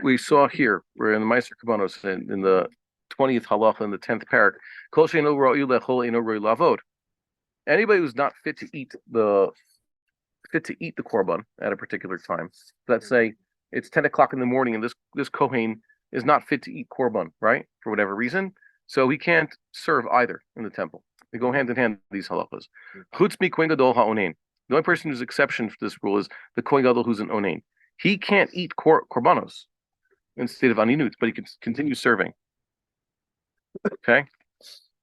we saw here, we're in the Meiser Kabbanos in the 20th halacha in the 10th parak. Kol she'eino ra'u lechol eino ra'u lavod. Anybody who's not fit to eat the korban at a particular time. Let's say it's 10 o'clock in the morning, and this kohen is not fit to eat korban, right, for whatever reason. So he can't serve either in the temple. They go hand in hand, these halachas. Chutz mi kohen gadol ha'onein. The only person who's exception for this rule is the kohen gadol who's an onein. He can't eat korbanos instead of aninut, but he can continue serving. Okay,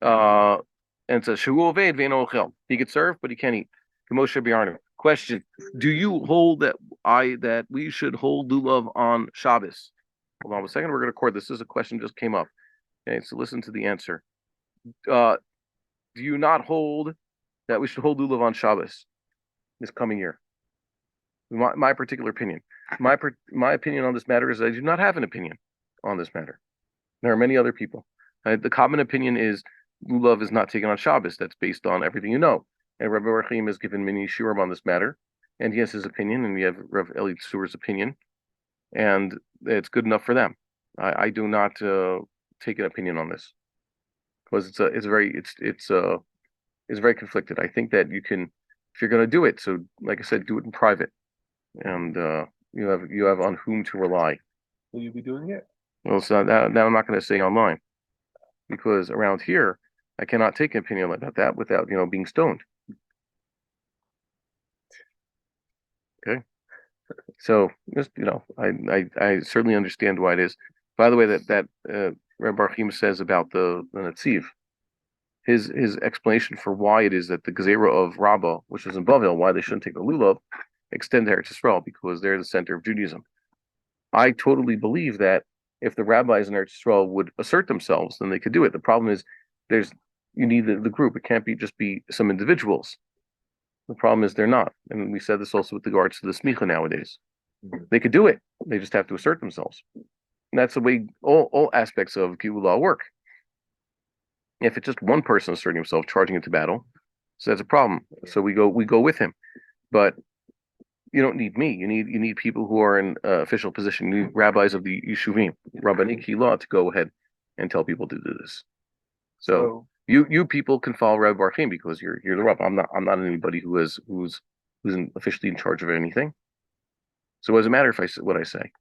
and it says shu oved ve'eno ochel. He could serve, but he can't eat. Moshe Biarnu. Question: do you hold that we should hold lulav on Shabbos? Hold on a second. We're going to record this. This is a question just came up. Okay, so listen to the answer. Do you not hold that we should hold lulav on Shabbos this coming year? My particular opinion. My opinion on this matter is I do not have an opinion on this matter. There are many other people. The common opinion is lulav is not taken on Shabbos. That's based on everything you know. And Rabbi Bar-Hayim has given many shiurim on this matter, and he has his opinion, and we have Rav Eli Tsur's opinion, and it's good enough for them. I do not take an opinion on this because it's very conflicted. I think that you can, if you're going to do it, so like I said, do it in private, and you have on whom to rely. Will you be doing it? Well, so now I'm not going to say online, because around here I cannot take an opinion like that without being stoned. Okay, so just I certainly understand why it is. By the way, that Rabbi Bar-Hayim says about the Netziv, his explanation for why it is that the Gezerah of Rabbah, which is in Bavel, why they shouldn't take the lulav, extend to Eretz Yisrael because they're the center of Judaism. I totally believe that if the rabbis in Eretz Yisrael would assert themselves, then they could do it. The problem is you need the group. It can't just be some individuals. The problem is they're not. And we said this also with regards to the smicha nowadays. They could do it. They just have to assert themselves. And that's the way all aspects of Geulah work. If it's just one person asserting himself, charging into battle, so that's a problem. So we go with him. But you don't need me. You need people who are in official position. You need rabbis of the Yeshuvim, Rabbani Kihila, to go ahead and tell people to do this. So you people can follow Rabbi Bar-Hayim because you're the Rav. I'm not anybody who's officially in charge of anything. So what does it matter if I say what I say?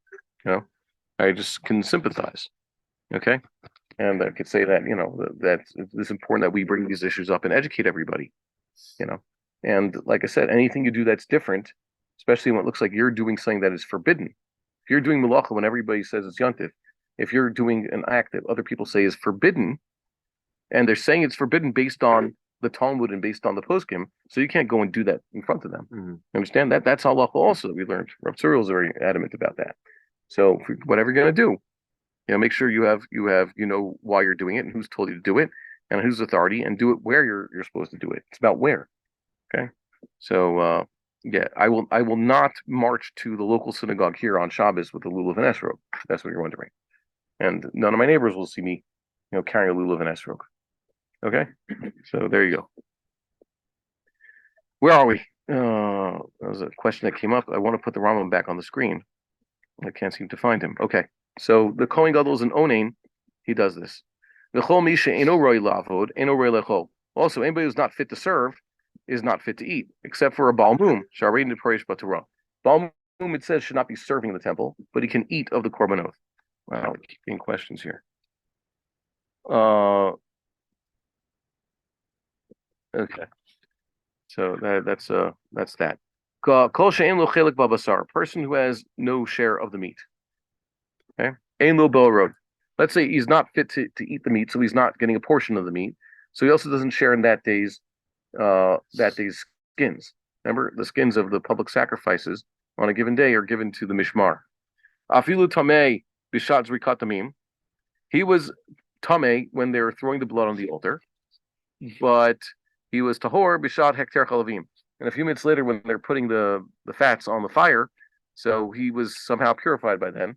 I just can sympathize. Okay, and I could say that that it's important that we bring these issues up and educate everybody. And like I said, anything you do that's different, especially when it looks like you're doing something that is forbidden. If you're doing malacha when everybody says it's yontif, if you're doing an act that other people say is forbidden, and they're saying it's forbidden based on the Talmud and based on the poskim, so you can't go and do that in front of them. Mm-hmm. Understand that? That's halacha also that we learned. Rav Tzuriel is very adamant about that. So whatever you're going to do, make sure you have why you're doing it and who's told you to do it and whose authority, and do it where you're supposed to do it. It's about where. Okay. So I will not march to the local synagogue here on Shabbos with a lulav and esrog. That's what you're wondering. And none of my neighbors will see me, carrying a lulav and esrog. Okay, so there you go. Where are we? There was a question that came up. I want to put the Rambam back on the screen. I can't seem to find him. Okay, so the Kohen Gadol is an onein. He does this. Also, anybody who's not fit to serve is not fit to eat, except for a Baal Mum. Baal Mum, it says, should not be serving in the temple, but he can eat of the Korbanot. Wow, I keep getting questions here. Okay, so that's that. Kol she'en lo chelik babasar, a person who has no share of the meat. Okay, ein lo road. Let's say he's not fit to eat the meat, so he's not getting a portion of the meat. So he also doesn't share in that day's skins. Remember, the skins of the public sacrifices on a given day are given to the mishmar. Afilu tamei bishat zrikat damim. He was tamei when they were throwing the blood on the altar, but he was tahor bishat hekter chalavim. And a few minutes later, when they're putting the fats on the fire, so he was somehow purified by then,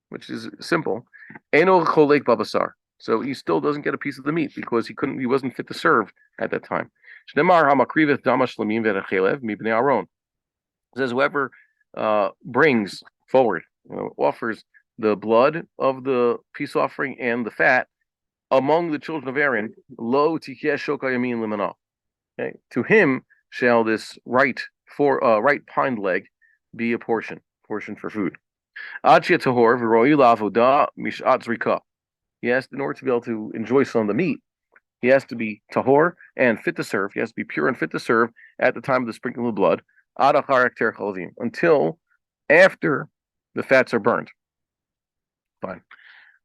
which is simple. Eno cholek babasar. So he still doesn't get a piece of the meat because he wasn't fit to serve at that time. Shnemar hamakriveth damash lamim v'echelev mibnei Aaron. It says whoever brings forward, offers the blood of the peace offering and the fat among the children of Aaron. Lo tikeh shoka yamin limana. Okay, to him shall this right hind leg be a portion for food. Achia tahor v'roi la'avoda mishat zrika. He has, in order to be able to enjoy some of the meat, he has to be tahor and fit to serve. He has to be pure and fit to serve at the time of the sprinkling of blood, until after the fats are burned. Fine.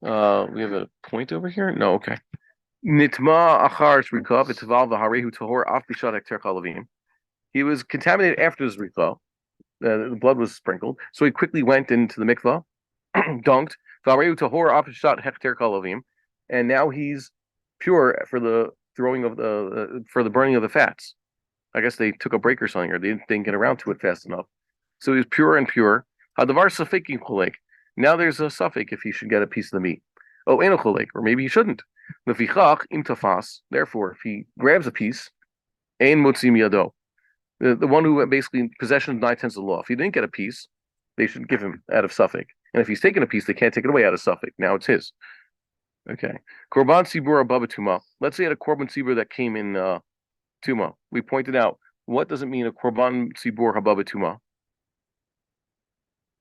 We have a point over here? No, okay. Nitma achar zrika v'tval v'harehu tahor af bishat hekter chalavim. He was contaminated after the zrika. The blood was sprinkled, so he quickly went into the mikvah, dunked, v'harehu tahor af bishat hekter chalavim, and now he's pure for the throwing of for the burning of the fats. I guess they took a break or something, or they didn't get around to it fast enough. So he was pure and pure. Hadavar safek cholek. Now there's a suffix if he should get a piece of the meat. Oh, eno cholek, or maybe he shouldn't. Lefichach im tafas. Therefore, if he grabs a piece, ein motzim yado. The one who basically possession of 9/10 of the law. If he didn't get a piece, they should give him out of suffix. And if he's taken a piece, they can't take it away out of suffix. Now it's his. Okay. Korban Sibur Ababa Tuma. Let's say at a Korban Sibur that came in Tuma. We pointed out, what does it mean a Korban Sibur Hababa Tuma?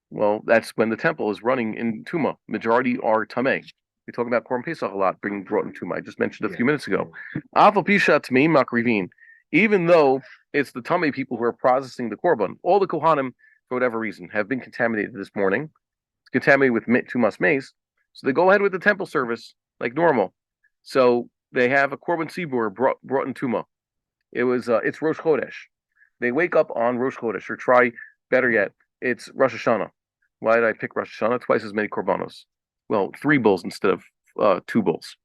Well, that's when the temple is running in Tuma. Majority are Tameh. We talk about Korban Pesach a lot, being brought in Tuma. I just mentioned a few minutes ago. Afal Pisha Tmeim Makrivin. Even though it's the Tameh people who are processing the Korban, all the Kohanim, for whatever reason, have been contaminated this morning. It's contaminated with Tumas Mace. So they go ahead with the temple service like normal. So they have a Korban Sibur brought in Tuma. It's Rosh Chodesh. They wake up on Rosh Chodesh, or try better yet, it's Rosh Hashanah. Why did I pick Rosh Hashanah? Twice as many korbanos. Well, 3 bulls instead of 2 bulls.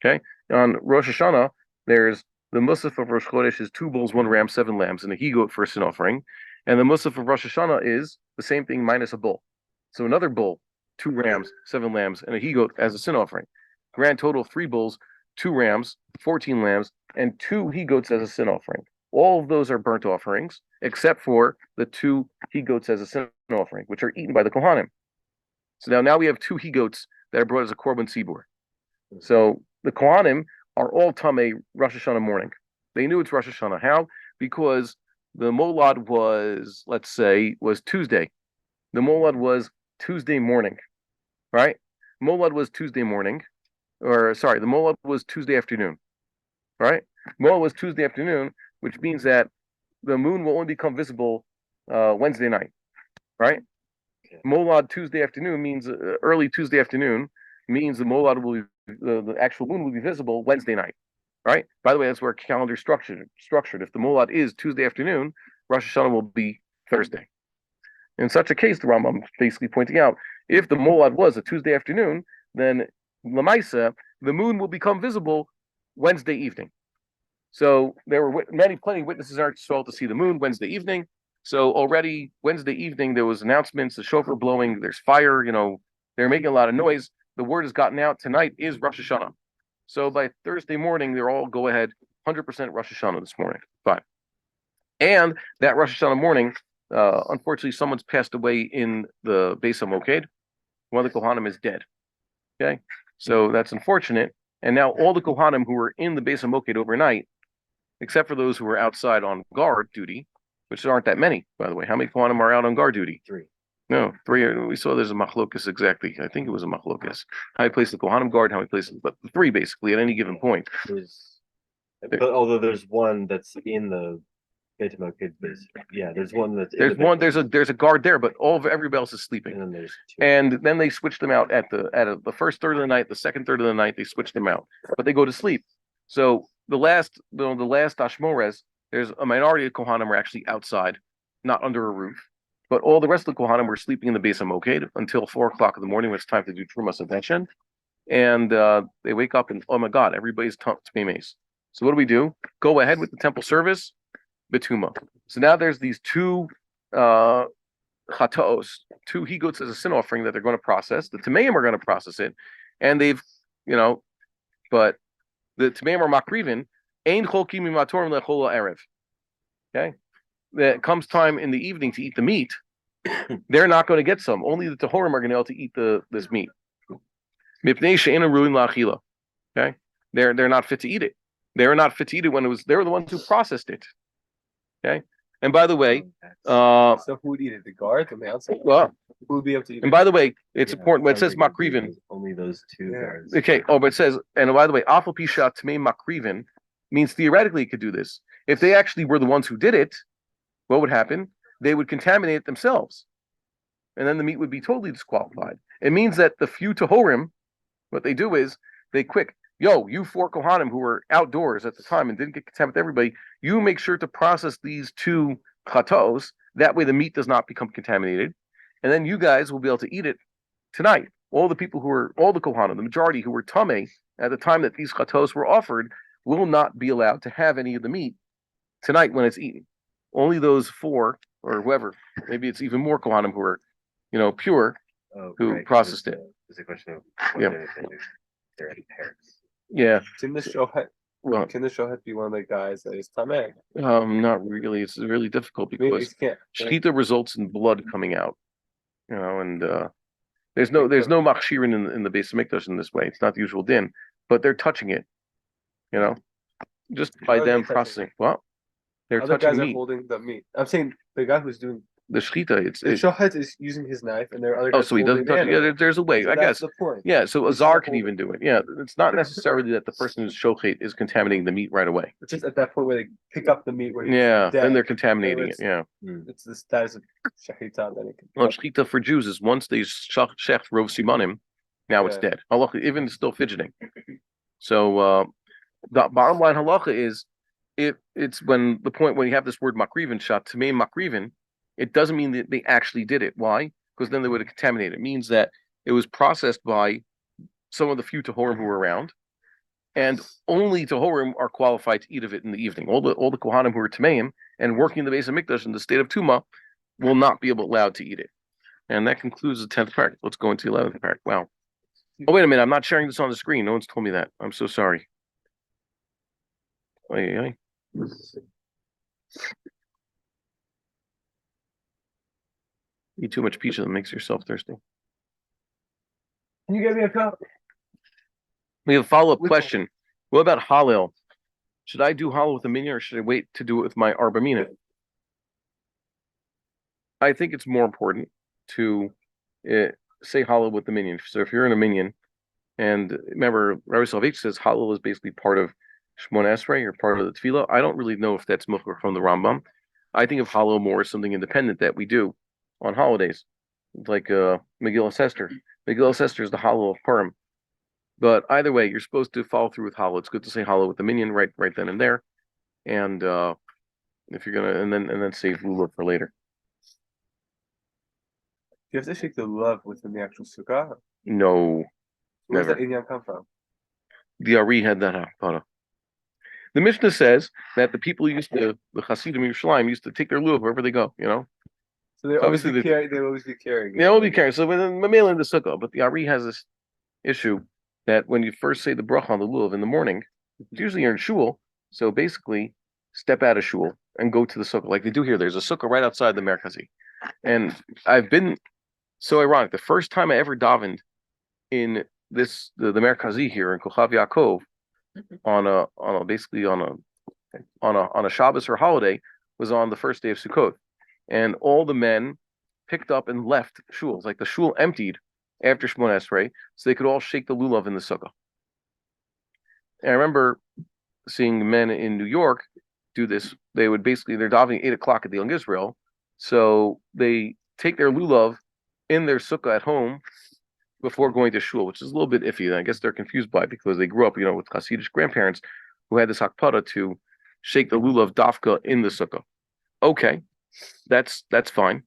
Okay, on Rosh Hashanah, there's the Musaf of Rosh Chodesh is 2 bulls, 1 ram, 7 lambs, and a he-goat for a sin offering. And the Musaf of Rosh Hashanah is the same thing minus a bull. So another bull, 2 rams, 7 lambs, and a he-goat as a sin offering. Grand total of 3 bulls, 2 rams, 14 lambs, and 2 he-goats as a sin offering. All of those are burnt offerings, except for the 2 he-goats as a sin offering, which are eaten by the Kohanim. So now we have 2 he-goats that are brought as a Korban Sibur. So the Kohanim are all Tameh Rosh Hashanah morning. They knew it's Rosh Hashanah. How? Because the Molad was Tuesday. The Molad was Tuesday morning, right? Molad was Tuesday morning, the Molad was Tuesday afternoon, right? Molad was Tuesday afternoon, which means that the moon will only become visible Wednesday night, right? Molad Tuesday afternoon means early Tuesday afternoon means the Molad will be, the actual moon will be visible Wednesday night, right? By the way, that's where calendar structured. If the Molad is Tuesday afternoon, Rosh Hashanah will be Thursday. In such a case, the Rambam is basically pointing out, if the Molad was a Tuesday afternoon, then Lamaisa, the moon will become visible Wednesday evening. So there were plenty of witnesses in Israel to see the moon Wednesday evening. So already Wednesday evening, there was announcements, the shofar blowing, there's fire, they're making a lot of noise. The word has gotten out. Tonight is Rosh Hashanah. So by Thursday morning, they're all go ahead, 100% Rosh Hashanah this morning. Fine. And that Rosh Hashanah morning, unfortunately, someone's passed away in the Beis HaMoked. One of the Kohanim is dead. Okay? So that's unfortunate. And now all the Kohanim who were in the Beis HaMoked overnight, except for those who were outside on guard duty, which aren't that many, by the way. How many Kohanim are out on guard duty? 3. No, 3. We saw there's a machlokas exactly. I think it was a machlokas. How many place the Kohanim guard, how many places, but 3 basically at any given point. Although there's one that's in the Beit HaMoked base. Yeah, there's one that's there's a guard there, but everybody else is sleeping. And then there's 2. And then they switch them out at the first third of the night, the second third of the night, they switch them out. But they go to sleep. So the last Ashmores, there's a minority of Kohanim were actually outside, not under a roof. But all the rest of the Kohanim were sleeping in the Beis HaMoked until 4:00 in the morning when it's time to do Trumas Attention. And they wake up and, oh my God, everybody's Tmeimais. So what do? Go ahead with the temple service, Betuma. So now there's these 2 chataos, 2 he-goats as a sin offering that they're going to process. The Tameim are going to process it. And they've, but the Tameim are makrivin, ein cholkim mimatorim lechol erev. Okay? That comes time in the evening to eat the meat. they're not going to get some. Only the Tahorim are going to be able to eat this meat. Okay, they're not fit to eat it. They're not fit to eat it when they were the ones who processed it. Okay, and by the way, so who would eat it? The guard, the man? Well, who would be able to eat it? And by the way, it's important when it says makrivin. Only those two guards. Okay. Oh, but it says, and by the way, afal pisha tmei makrivin means theoretically it could do this. If they actually were the ones who did it, what would happen? They would contaminate it themselves, and then the meat would be totally disqualified. It means that the few tahorim, what they do is they quick, you 4 kohanim who were outdoors at the time and didn't get contaminated with everybody, you make sure to process these 2 chatos. That way the meat does not become contaminated. And then you guys will be able to eat it tonight. All the kohanim, the majority who were tameh at the time that these chatos were offered, will not be allowed to have any of the meat tonight when it's eaten. Only those 4 or whoever, maybe it's even more kohanim who are, pure, who processed it. It's a question of they're any parents. Yeah. Can the shohet be one of the guys that is tameh? Not really. It's really difficult because shechita results in blood coming out. And there's no machshirin in the Beis Hamikdash in this way. It's not the usual din, but they're touching it. Just by them processing. Well, they're other touching guys meat. are holding the meat. I'm saying the guy who's doing the shechita. The shohet is using his knife, and there are other guys. So he doesn't touch it. Yeah, there's a way. So I guess. The point. Yeah, so a czar can even do it. Yeah, it's not necessarily that the person who's shochet is contaminating the meat right away. It's just at that point where they pick up the meat. Where then they're contaminating it. Yeah. It's the status of shechita. Well, shechita for Jews is once they shech rov simanim, now it's dead. Halacha, even still fidgeting. So the bottom line halacha is, it's when you have this word makrivin shat tamei makrivin, it doesn't mean that they actually did it. Why? Because then they would have contaminated. It means that it was processed by some of the few tahorim who were around, and only tahorim are qualified to eat of it in the evening. All the kohanim who are tameim and working in the Beis Hamikdash in the state of Tuma will not be allowed to eat it. And that concludes the 10th parak. Let's go into the 11th parak. Wow. Oh, wait a minute. I'm not sharing this on the screen. No one's told me that. I'm so sorry. Oy. Eat too much pizza that makes yourself thirsty. Can you get me a cup? We have a follow-up question. What about halal? Should I do halal with a minyan or should I wait to do it with my arba mina? I think it's more important to say halal with the minyan. So if you're in a minyan, and remember, Rabbi Salvich says halal is basically part of Shmona Esrei or part of the tefillah. I don't really know if that's mukhar from the Rambam. I think of halal more as something independent that we do on holidays, like Megillah Esther. Megillah Esther is the halal of Purim. But either way, you're supposed to follow through with halal. It's good to say halal with the minyan right then and there, and if you're gonna, and then save lulav for later. Do you have to shake the lulav within the actual sukkah? No, Where never. does that inyan come from? The Ari had that haftarah. The Mishnah says that the people the Hasidim of Yerushalayim used to take their lulav wherever they go. So they always be carrying. They always be carrying. They always be carrying. So when the mail in the sukkah, but the Ari has this issue that when you first say the bracha on the lulav in the morning, usually you're in shul. So basically, step out of shul and go to the sukkah, like they do here. There's a sukkah right outside the Merkazi, and I've been so ironic. The first time I ever davened in the Merkazi here in Kochav Yaakov on a Shabbos or holiday was on the first day of Sukkot, and all the men picked up and left shuls. Like the shul emptied after Shmona Esrei, so they could all shake the lulav in the sukkah. And I remember seeing men in New York do this. They're davening 8 o'clock at the Young Israel, so they take their lulav in their sukkah at home before going to shul, which is a little bit iffy. And I guess they're confused by it because they grew up, with Hasidic grandparents who had this hakpada to shake the lulav dafka in the sukkah. Okay, that's fine.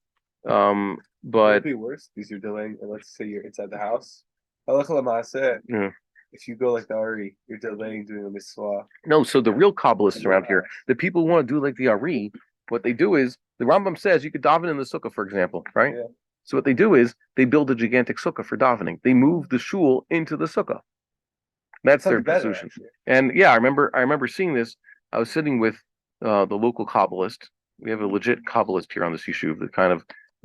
But it'd be worse because you're delaying. And let's say you're inside the house. Yeah. If you go like the Ari, you're delaying doing a mitzvah. No, so the real Kabbalists around here, the people who want to do like the Ari, what they do is the Rambam says you could daven in the sukkah, for example, right? Yeah. So what they do is they build a gigantic sukkah for davening. They move the shul into the sukkah. That's their solution. And yeah, I remember seeing this. I was sitting with the local Kabbalist. We have a legit Kabbalist here on this yeshuv that kind of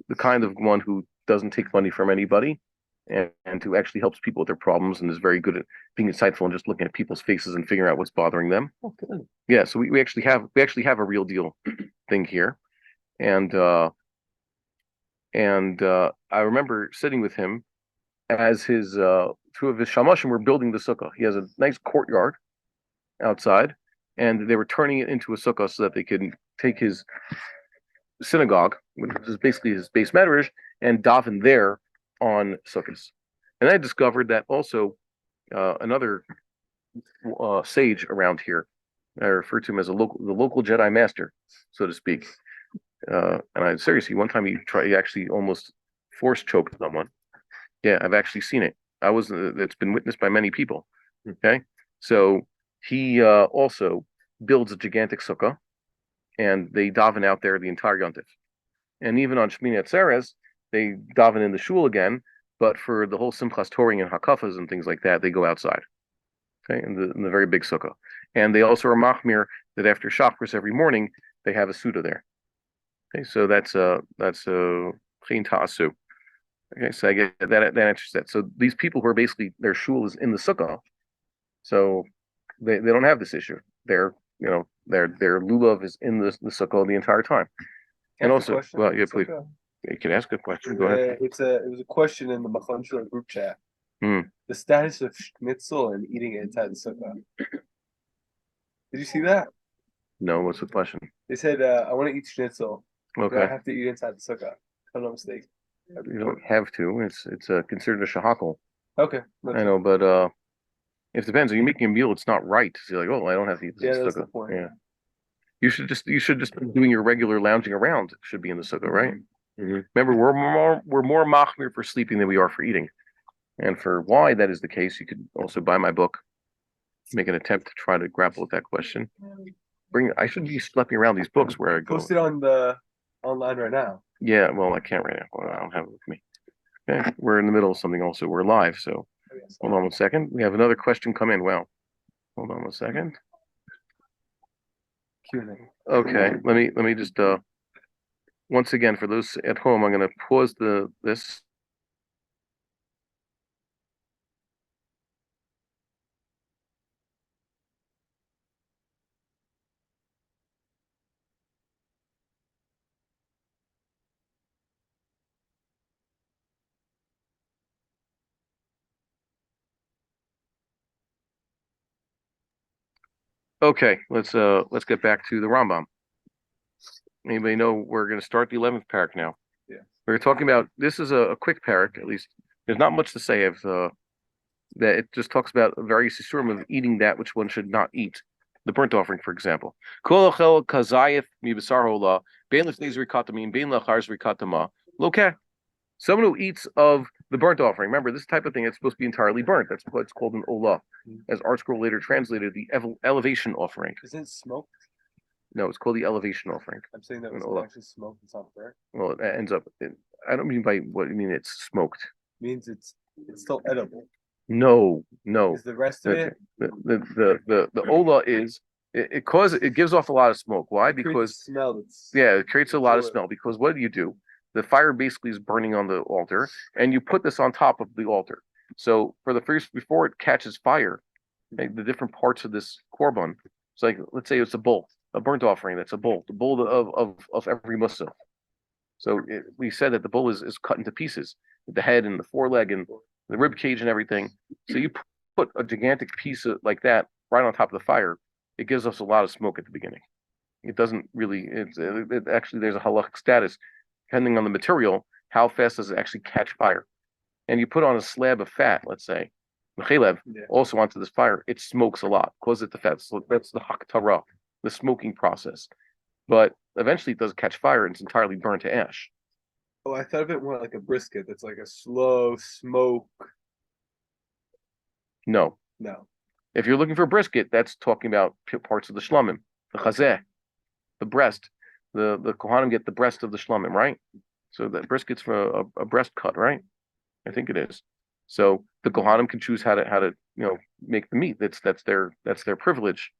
the kind of one who doesn't take money from anybody, and who actually helps people with their problems and is very good at being insightful and just looking at people's faces and figuring out what's bothering them. Okay. Yeah, so we actually have a real deal thing here, and I remember sitting with him as his two of his shamashim were building the sukkah. He has a nice courtyard outside, and they were turning it into a sukkah so that they could take his synagogue, which is basically his base medrash, and daven there on sukkahs. And I discovered that also another sage around here, I refer to him as the local Jedi master, so to speak. And I seriously, one time he actually almost force choked someone. Yeah, I've actually seen it. It's been witnessed by many people. Okay, so he also builds a gigantic sukkah, and they daven out there the entire yontif. And even on Shmini Atzeres, they daven in the shul again, but for the whole Simchas Torah and Hakafas and things like that, they go outside. Okay, in the very big sukkah. And they also are machmir that after Shachris every morning, they have a Suda there. Okay, so that's a Chin Ta'asu. Okay, so I get that answers that. So these people who are basically, their shul is in the sukkah, so they don't have this issue. Their lulav is in the sukkah the entire time. And also, well, yeah, please, you can ask a question. Go ahead. It was a question in the Machon Shilo group chat. The status of schnitzel and eating it inside the sukkah. Did you see that? No, what's the question? They said, I want to eat schnitzel. Okay. But I have to eat inside the sukkah. If I'm not mistaken. You don't have to. It's considered a shahakal. Okay. I know, but it depends. When you're making a meal, it's not right. So you're like, oh, I don't have to eat this that's sukkah. the point. Yeah. You should just doing your regular lounging around should be in the sukkah, right? Mm-hmm. Remember, we're more machmir for sleeping than we are for eating. And for why that is the case, you could also buy my book, make an attempt to try to grapple with that question. I shouldn't be schlepping around these books where I go. Post it on the online right now. Yeah, well, I can't right now. Well, I don't have it with me. Okay, we're in the middle of something also. We're live, so hold on one second. We have another question come in. Wow. Hold on one second. Q&A. Okay, let me just once again, for those at home, I'm going to pause this. Okay, let's get back to the Rambam. Anybody know we're going to start the 11th parak now? Yeah. We're talking about, this is a quick parak, at least. There's not much to say of that it just talks about various isurim of eating that which one should not eat. The burnt offering, for example. Someone who eats of the burnt offering. Remember, this type of thing is supposed to be entirely burnt. That's what's called an olah. As Art Scroll later translated, the elevation offering. Isn't it smoked? No, it's called the elevation offering. I'm saying that An it's olah. actually smoked. It's not burnt. Well, it ends up. I don't mean by what you mean. It's smoked. It means it's still edible. No. Is the rest of it? The olah is it gives off a lot of smoke. Why? Because smell. It creates a lot of smell. Because what do? The fire basically is burning on the altar, and you put this on top of the altar. So before it catches fire, the different parts of this korban. It's like, let's say it's a bull, a burnt offering. That's a bull, the bull of every Muslim. So we said that the bull is cut into pieces, the head and the foreleg and the rib cage and everything. So you put a gigantic piece like that right on top of the fire. It gives us a lot of smoke at the beginning. It doesn't really. It actually, there's a halachic status depending on the material. How fast does it actually catch fire? And you put on a slab of fat, let's say, also onto this fire. It smokes a lot, causes it to fat. So that's the haktara, the smoking process. But eventually, it does catch fire and it's entirely burned to ash. Oh, I thought of it more like a brisket. That's like a slow smoke. No. If you're looking for brisket, that's talking about parts of the shlamim, the chazeh, the breast. The kohanim get the breast of the shlamim, right? So that brisket's for a breast cut, right? I think it is. So the kohanim can choose how to make the meat. That's their privilege,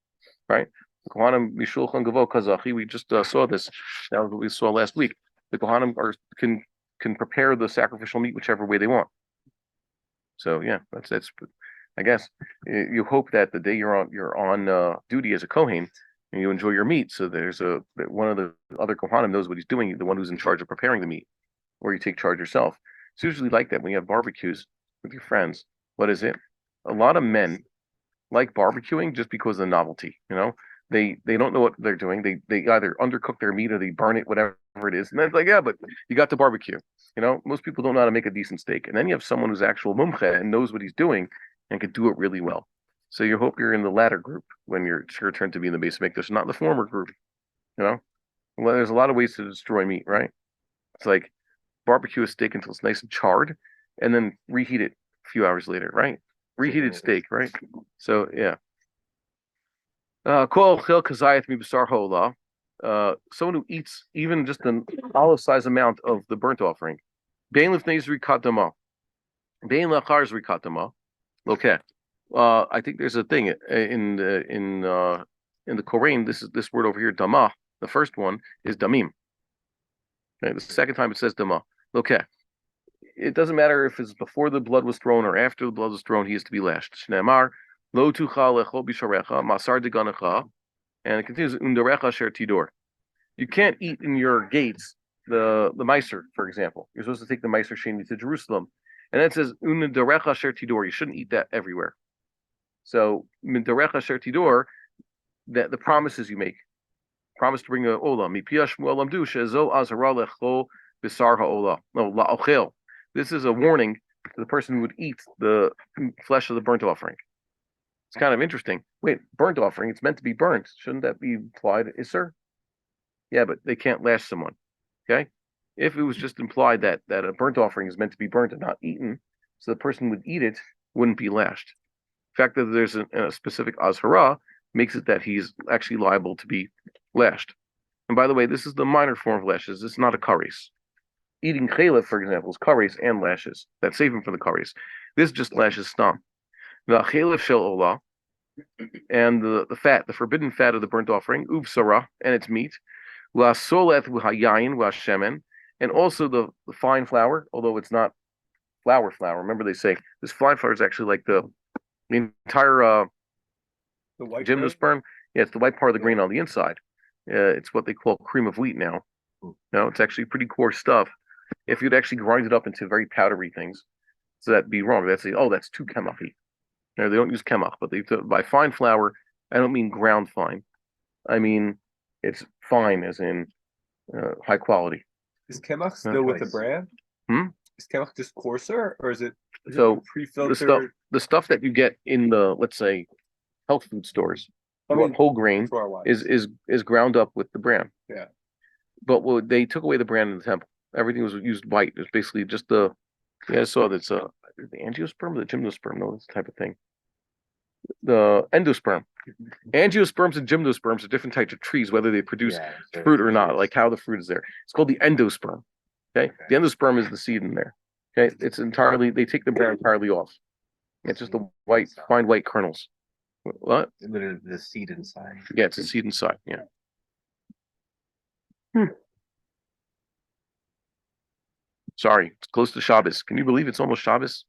right? The kohanim mishulchan gavo kazachi. We just saw this. That was what we saw last week. The kohanim can can prepare the sacrificial meat whichever way they want. So yeah, that's. I guess you hope that the day you're on duty as a Kohen and you enjoy your meat. So there's one of the other Kohanim knows what he's doing, the one who's in charge of preparing the meat, or you take charge yourself. It's usually like that when you have barbecues with your friends. What is it? A lot of men like barbecuing just because of the novelty. They don't know what they're doing. They either undercook their meat or they burn it, whatever it is. And then it's like, yeah, but you got to barbecue. Most people don't know how to make a decent steak. And then you have someone who's actual mumche and knows what he's doing and could do it really well. So you hope you're in the latter group when it's your turn to be in the base makers, not the former group. Well, there's a lot of ways to destroy meat, right? It's like barbecue a steak until it's nice and charred, and then reheat it a few hours later, right? Reheated steak, right? So yeah. Someone who eats even just an olive size amount of the burnt offering. Bein lifnei zrikat dama. Bein lachar zrikat dama. Okay. I think there's a thing in the Koran. This word over here, dama. The first one is damim. Okay, the second time it says dama. Okay. It doesn't matter if it's before the blood was thrown or after the blood was thrown. He is to be lashed. Shneimar lo tuchal lecho bisharecha masar deganacha, and it continues undarecha sher tidor. You can't eat in your gates the meiser, for example. You're supposed to take the meiser sheni to Jerusalem. And then it says, Undarecha sher tidor. You shouldn't eat that everywhere. So, Mindarecha sher tidor, that the promises you make. Promise to bring a olam. Mipiyash mu'olam du, shezo azara lecho bisar ha'olah. No, la'ochel. This is a warning to the person who would eat the flesh of the burnt offering. It's kind of interesting. Wait, burnt offering, it's meant to be burnt. Shouldn't that be implied, Isser? Yeah, but they can't lash someone. Okay? If it was just implied that a burnt offering is meant to be burnt and not eaten, so the person would eat it, wouldn't be lashed. The fact that there's a specific azhara makes it that he's actually liable to be lashed. And by the way, this is the minor form of lashes. This is not a kares. Eating chalef, for example, is kares and lashes. That save him from the kares. This just lashes stam. The chalef shel olah, and the fat, the forbidden fat of the burnt offering, uvsara, and its meat, la soleth v'hayayin v'hashemen, and also the fine flour, although it's not flour. Remember they say this fine flour is actually like the entire The white gymnosperm. Yeah, it's the white part of the grain on the inside. It's what they call cream of wheat now. It's actually pretty coarse stuff. If you'd actually grind it up into very powdery things, so that'd be wrong. That's that's too kemachi. They don't use kemach, but by fine flour, I don't mean ground fine. I mean it's fine as in high quality. Is Kemach still with the brand? Is Kemach just coarser, or is it pre-filtered? The stuff that you get in the, let's say, health food stores, whole grain is ground up with the bran. Yeah. But they took away the bran in the temple. Everything was used white. It was basically just I saw that's the angiosperm or the gymnosperm, no, this type of thing. The endosperm. Angiosperms and gymnosperms are different types of trees, whether they produce fruit or not, like how the fruit is there. It's called the endosperm. Okay? The endosperm is the seed in there. Okay, it's entirely, they take the bran entirely off. It's just the fine white kernels. What? The seed inside. Yeah, it's a seed inside. Yeah. Sorry, it's close to Shabbos. Can you believe it's almost Shabbos?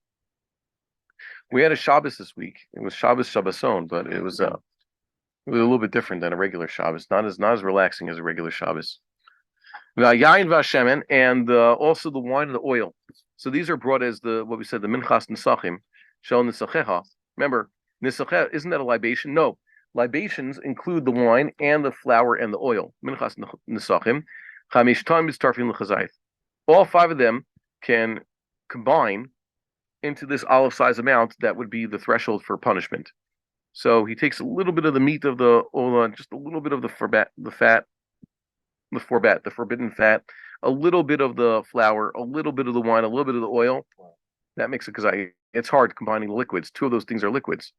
We had a Shabbos this week. It was Shabbos Shabboson, but it was a little bit different than a regular Shabbos. Not as relaxing as a regular Shabbos. Yain v'ashemen, and also the wine and the oil. So these are brought as what we said, the minchas nisachim, shel nisachecha. Remember, nisachecha, isn't that a libation? No, libations include the wine and the flour and the oil. Minchas nisachim, chamish tam mitzarfin l'chazayith. All five of them can combine into this olive size amount that would be the threshold for punishment. So he takes a little bit of the meat of the ola, just a little bit of the forbidden fat, a little bit of the flour, a little bit of the wine, a little bit of the oil. That makes it, because it's hard combining the liquids. Two of those things are liquids.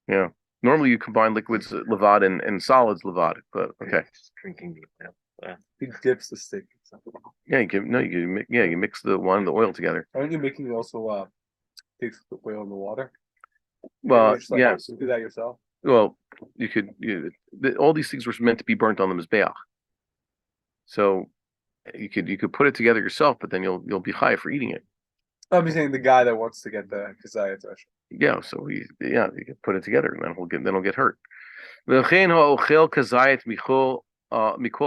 Yeah. Normally you combine liquids levad and solids levad, but okay. Just drinking the oil. He dips the steak. Yeah, you mix the wine and the oil together. Aren't you making also takes the oil in the water? Well, yeah. Do that yourself. Well, you could. All these things were meant to be burnt on the mizbeach. So, You could put it together yourself, but then you'll be high for eating it. I'm saying the guy that wants to get the kazayat threshold. Yeah, so you can put it together, and then he'll get hurt. V'chein ha'ochel kazayit mikol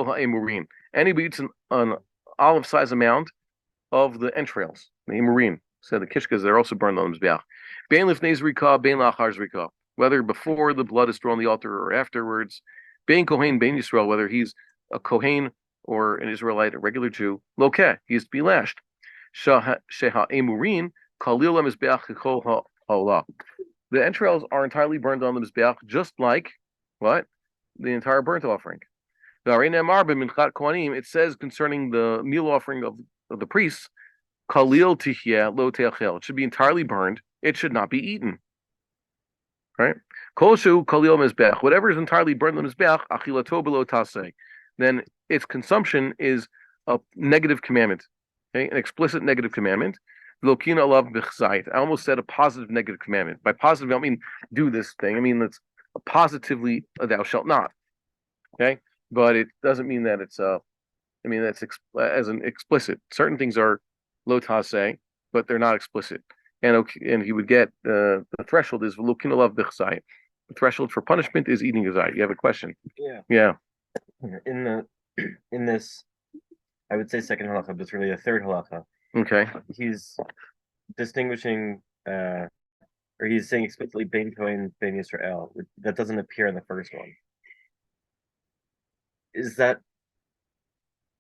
ha'emurin. Anybody eats an olive-size amount of the entrails, the emurin. So the kishkas, they're also burned on the mizbeach. Bein lifnei zrika, bein lachar zrika. Whether before the blood is thrown on the altar or afterwards. Bein kohen, bein Yisrael. Whether he's a kohen or an Israelite, a regular Jew. Lokeh, he is to be lashed. Sheha emurin kalil mizbeach kol ha'olah. The entrails are entirely burned on the mizbeach, just like what? The entire burnt offering. It says concerning the meal offering of the priests, kalil tihyeh lo te'achel. It should be entirely burned. It should not be eaten. Right? Koshu kalil mizbeach. Whatever is entirely burned on the mizbeach, achilato below taseh. Then its consumption is a negative commandment. Okay? An explicit negative commandment. Lokina alav b'chzayit. I almost said a positive negative commandment. By positive, I don't mean do this thing. I mean that's positively thou shalt not. Okay? But it doesn't mean that it's that's as an explicit. Certain things are lo taseh, but they're not explicit. And he would get the threshold is looking alav b'chzayit. The threshold for punishment is eating gazayit. You have a question? Yeah. In this, I would say second halacha, but it's really a third halacha. Okay. He's distinguishing, or he's saying explicitly bein kohen bein Yisrael. That doesn't appear in the first one. Is that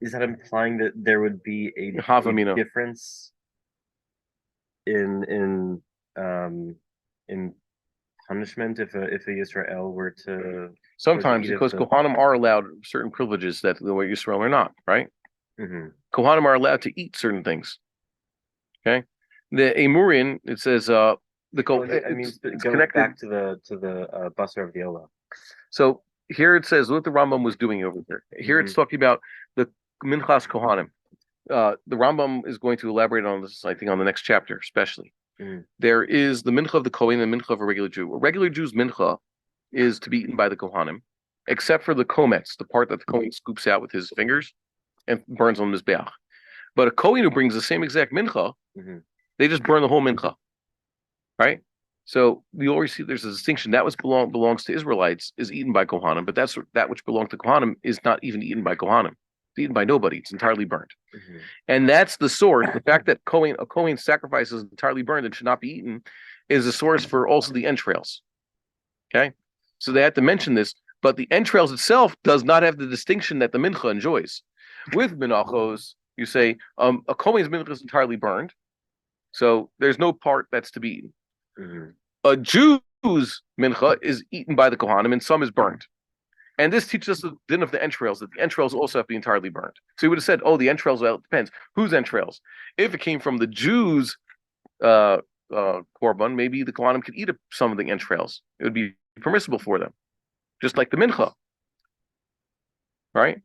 implying that there would be a difference in punishment if a Yisrael were to sometimes because Kohanim are allowed certain privileges that the way Yisrael are not, right? Mm-hmm. Kohanim are allowed to eat certain things. Okay, the Emurin, it says it's connected back to the Basar of the Olah. So here it says what the Rambam was doing over there. Here it's talking about the Minchas Kohanim. The Rambam is going to elaborate on this, I think, on the next chapter, especially. There is the mincha of the Kohen and the mincha of a regular Jew. A regular Jew's mincha is to be eaten by the Kohanim, except for the kometz, the part that the Kohen scoops out with his fingers and burns on the mizbeach. But a Kohen who brings the same exact mincha, they just burn the whole mincha, right? So you always see there's a distinction. That which belongs to Israelites is eaten by Kohanim, but that which belongs to Kohanim is not even eaten by Kohanim. It's eaten by nobody. It's entirely burned. And that's the source. The fact that a Kohen's sacrifice is entirely burned and should not be eaten is the source for also the entrails. Okay? So they had to mention this, but the entrails itself does not have the distinction that the mincha enjoys. With minachos, you say a Kohen's mincha is entirely burned, so there's no part that's to be eaten. A Jew's mincha is eaten by the Kohanim, and some is burned. And this teaches us the din of the entrails, that the entrails also have to be entirely burned. So he would have said, the entrails, well, it depends. Whose entrails? If it came from the Jews' korban, maybe the Kohanim could eat some of the entrails. It would be permissible for them, just like the mincha. Right?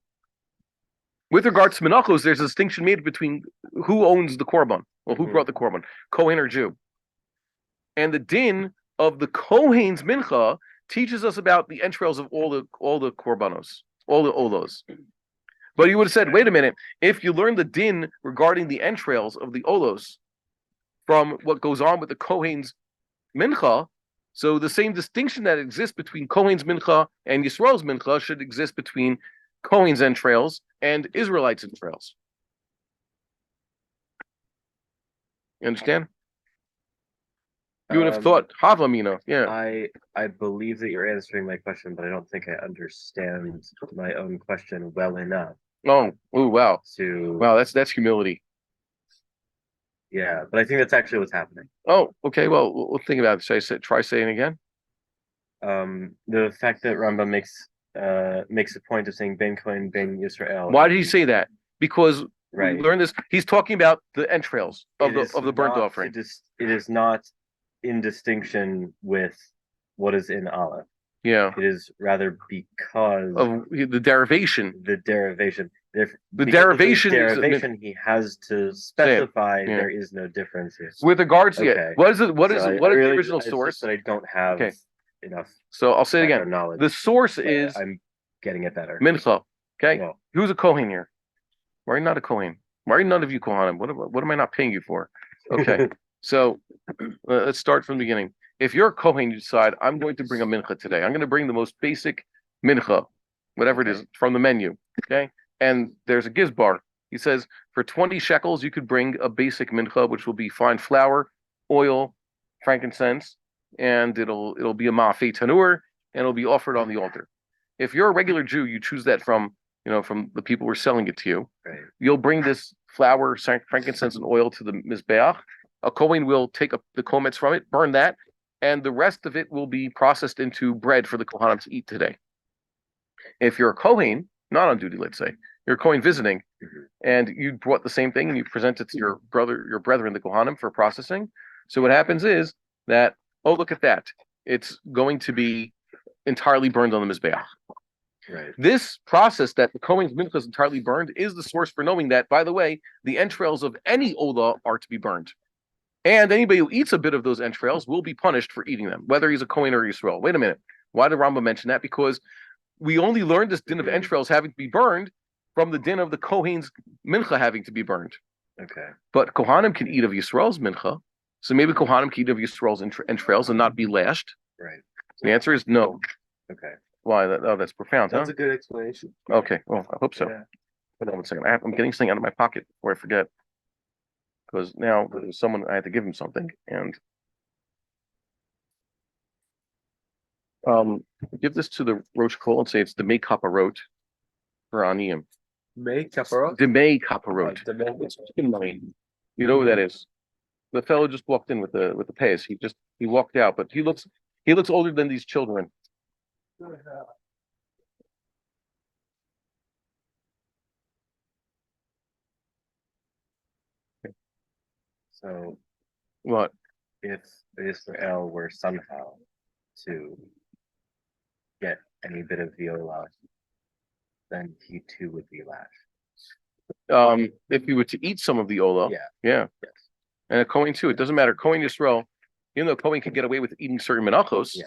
With regards to menachos, there's a distinction made between who owns the korban, or who brought the korban, Kohen or Jew. And the din of the Kohen's mincha teaches us about the entrails of all the korbanos, all the olos. But you would have said, wait a minute, if you learn the din regarding the entrails of the olos from what goes on with the Kohen's mincha, so the same distinction that exists between Kohen's mincha and Yisrael's mincha should exist between Kohen's entrails and Israelites' entrails. You understand? You would have thought Havamina, yeah. I believe that you're answering my question, but I don't think I understand my own question well enough. Oh, wow. Wow, that's humility. Yeah, but I think that's actually what's happening. Oh, okay. Well, we'll think about it. Should I try saying it again? The fact that Rambam makes a point of saying Ben Kohen, Ben Yisrael. Why did he say that? Because we learn this. He's talking about the entrails of the burnt offering. It is not in distinction with what is in Aleph. Yeah. It is rather because of the derivation. The derivation. The derivation. He has to specify there is no difference here. With regards to what is the original source? That I don't have enough. So I'll say it again. Knowledge, the source is I'm getting it better. Mincha. Okay. Who's a Kohen here? Why are you not a Kohen? Why are none of you Kohanim? What am I not paying you for? Okay, so let's start from the beginning. If you're a Kohen, you decide, I'm going to bring a mincha today. I'm going to bring the most basic mincha, whatever it is, from the menu. Okay, and there's a gizbar. He says, for 20 shekels, you could bring a basic mincha, which will be fine flour, oil, frankincense, and it'll be a ma'afei tanur, and it'll be offered on the altar. If you're a regular Jew, you choose that from the people who are selling it to you. Right. You'll bring this flour, frankincense, and oil to the mizbeach. A Kohen will take up the komets from it, burn that, and the rest of it will be processed into bread for the Kohanim to eat today. If you're a Kohen, not on duty, let's say, you're a Kohen visiting, and you brought the same thing and you present it to your brethren, the Kohanim, for processing. So what happens is that, oh, look at that. It's going to be entirely burned on the Mizbeach. Right. This process that the Kohen's mincha is entirely burned is the source for knowing that, by the way, the entrails of any Ola are to be burned. And anybody who eats a bit of those entrails will be punished for eating them, whether he's a Kohen or Yisrael. Wait a minute. Why did Rambam mention that? Because we only learned this din of entrails having to be burned from the din of the Kohen's mincha having to be burned. Okay. But Kohanim can eat of Yisrael's mincha, so maybe Kohanim can eat of Yisrael's entrails and not be lashed. Right. The answer is no. Okay. Why? That's profound, That's huh? a good explanation. Okay. Well, I hope so. Yeah. Hold on one second. I'm getting something out of my pocket before I forget. Because now there's someone, I had to give him something. And give this to the Rosh Kol and say it's the May Kaparot for Aniyim. May Kaparot? The May Kaparot. Demei. You know who that is? The fellow just walked in with the pace. He walked out, but he looks older than these children. So What? if Israel were somehow to get any bit of viola, then he too would be lashed. If you were to eat some of the Ola, Yeah. yeah. Yes. And a Kohen too. It doesn't matter. Kohen Yisrael, even though Kohen can get away with eating certain menachos, Yeah.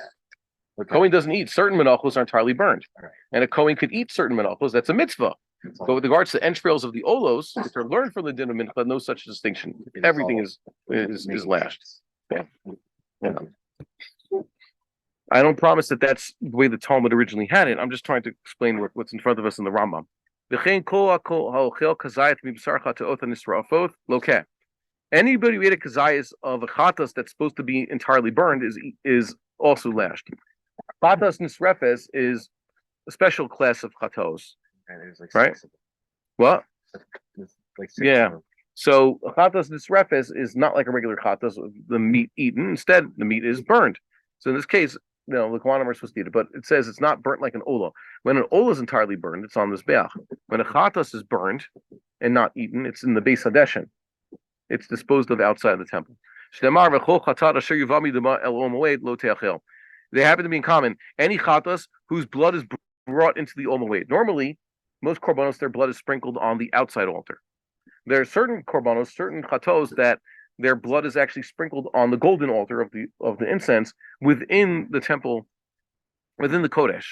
Okay. Kohen doesn't eat. Certain menachos are entirely burned. All right. And a Kohen could eat certain menachos. That's a mitzvah. It's all- But with regards to entrails of the olos, which are learned from the din of mincha, no such distinction. it's Everything all is lashed. Yeah. Yeah. Okay. I don't promise that that's the way the Talmud originally had it. I'm just trying to explain what's in front of us in the Rambam. Anybody who ate a kazayas of a chatas that's supposed to be entirely burned is also lashed. Chatas nisrefes is a special class of chatos. And there's like Right. six of them. What? There's like six Yeah. of them. So chatas nisrefes is not like a regular chatas of the meat eaten. Instead, the meat is burned. So in this case, the Kohanim are supposed to eat it, but it says it's not burnt like an ola. When an ola is entirely burned, it's on this beach. When a chatas is burned and not eaten, it's in the Beis Hadeshin. It's disposed of outside the temple. They happen to be in common. Any chatas whose blood is brought into the Omoed. Normally, most korbanos, their blood is sprinkled on the outside altar. There are certain korbanos, certain chatos that their blood is actually sprinkled on the golden altar of the incense within the temple, within the Kodesh.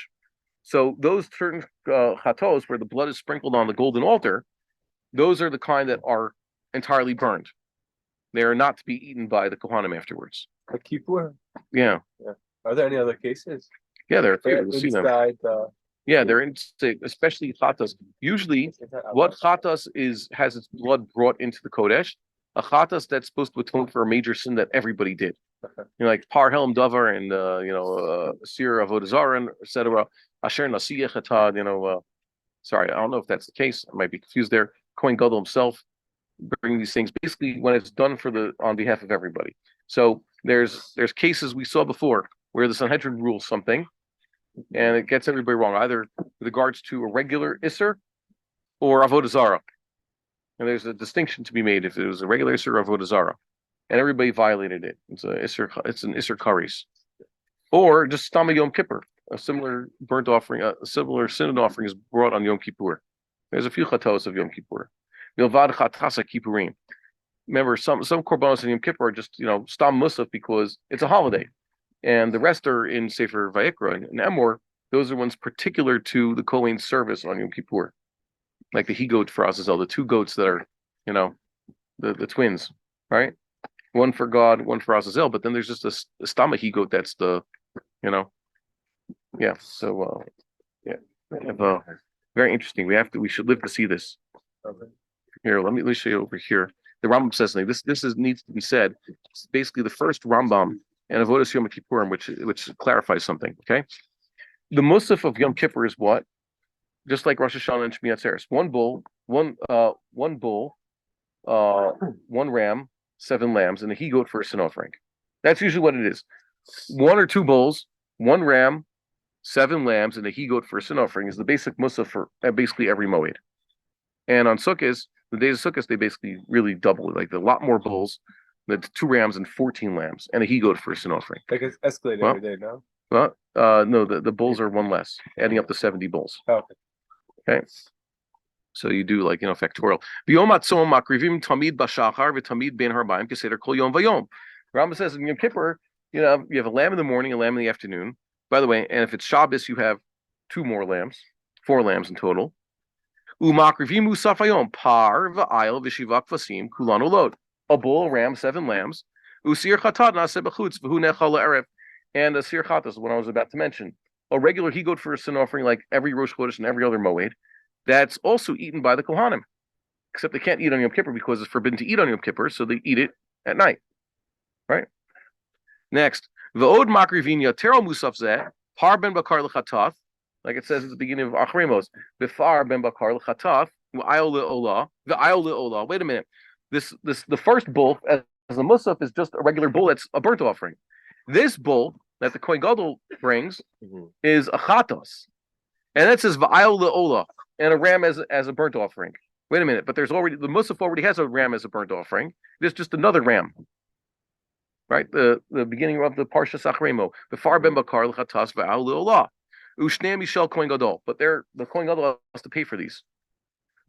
So those certain chatos where the blood is sprinkled on the golden altar, those are the kind that are entirely burned. They are not to be eaten by the Kohanim afterwards. A kippur? Yeah. Are there any other cases? Yeah, there are They're we'll see them. inside the. Yeah, they're in, especially chatas. Usually, what chatas has its blood brought into the Kodesh? A chatas that's supposed to atone for a major sin that everybody did. Like par helm davar and sir avodah zarah, etc. Asher nasiyah chatad. Sorry, I don't know if that's the case. I might be confused there. Kohen Gadol himself bring these things basically when it's done on behalf of everybody. So there's cases we saw before where the Sanhedrin rules something, and it gets everybody wrong, either with regards to a regular Isser or Avodah Zarah. And there's a distinction to be made if it was a regular Isser or Avodah Zarah. And everybody violated it. It's an Isser Karis. Or just Stama Yom Kippur. A similar burnt offering, a similar sin offering is brought on Yom Kippur. There's a few chatos of Yom Kippur. Milvad Chatasa Kippurim. Remember, some korbanos in Yom Kippur are just, Stam Musaf because it's a holiday. And the rest are in Sefer Vayikra and Emor. Those are ones particular to the Kohen's service on Yom Kippur. like the he goat for Azazel, the two goats that are, the twins, right? One for God, one for Azazel. But then there's just a stama he goat that's the, yeah. So very interesting. We should live to see this. Here, let me show you over here. The Rambam says something. This needs to be said. It's basically the first Rambam and Avodas Yom Kippurim, which clarifies something. Okay, the Musaf of Yom Kippur is what? Just like Rosh Hashanah and Shmini Atzeres, one bull, one ram, 7 lambs, and a he goat for a sin offering. That's usually what it is. 1 or 2 bulls, 1 ram, 7 lambs, and a he goat for a sin offering is the basic musaf for basically every moed. And on Sukkot, the days of Sukkot, they basically really double it, like a lot more bulls, the 2 rams and 14 lambs, and a he goat for a sin offering. Like it's escalated every day now. Well, no, the bulls are 1 less, adding up to 70 bulls. Oh, okay. So you do factorial. Tamid b'shachar v'tamid ben harbaim keseder kol yom vayom. Rambam says in Yom Kippur, you have a lamb in the morning, a lamb in the afternoon. By the way, and if it's Shabbos, you have 2 more lambs, 4 lambs in total. Umakrivimu safayom par v'ayil v'shivak vasim kulan ulod. A bull, a ram, 7 lambs. Usir chatad nase b'chutz v'hu nechal erev. And a sir chatad is what I was about to mention. A regular he goat for a sin offering, like every Rosh Chodesh and every other moed. That's also eaten by the Kohanim, except they can't eat on Yom Kippur because it's forbidden to eat on Yom Kippur, so they eat it at night, right? Next, v'od makrivinya teral musaf zeh par ben bakar l'chatath, like it says at the beginning of Achremos, b'far ben bakar l'chatath v'ayol le'olah. Wait a minute, the first bull as a musaf is just a regular bull that's a burnt offering. This bull that the Kohen Gadol brings is a chatos, and it says v'ayol le'olah. And a ram as a burnt offering. Wait a minute, but the musaf already has a ram as a burnt offering. There's just another ram, right? The beginning of the Parsha Sachremo, the far ben bakar l'chatas v'al le'olah, u'shnei mishel kohen gadol. But the kohen gadol has to pay for these.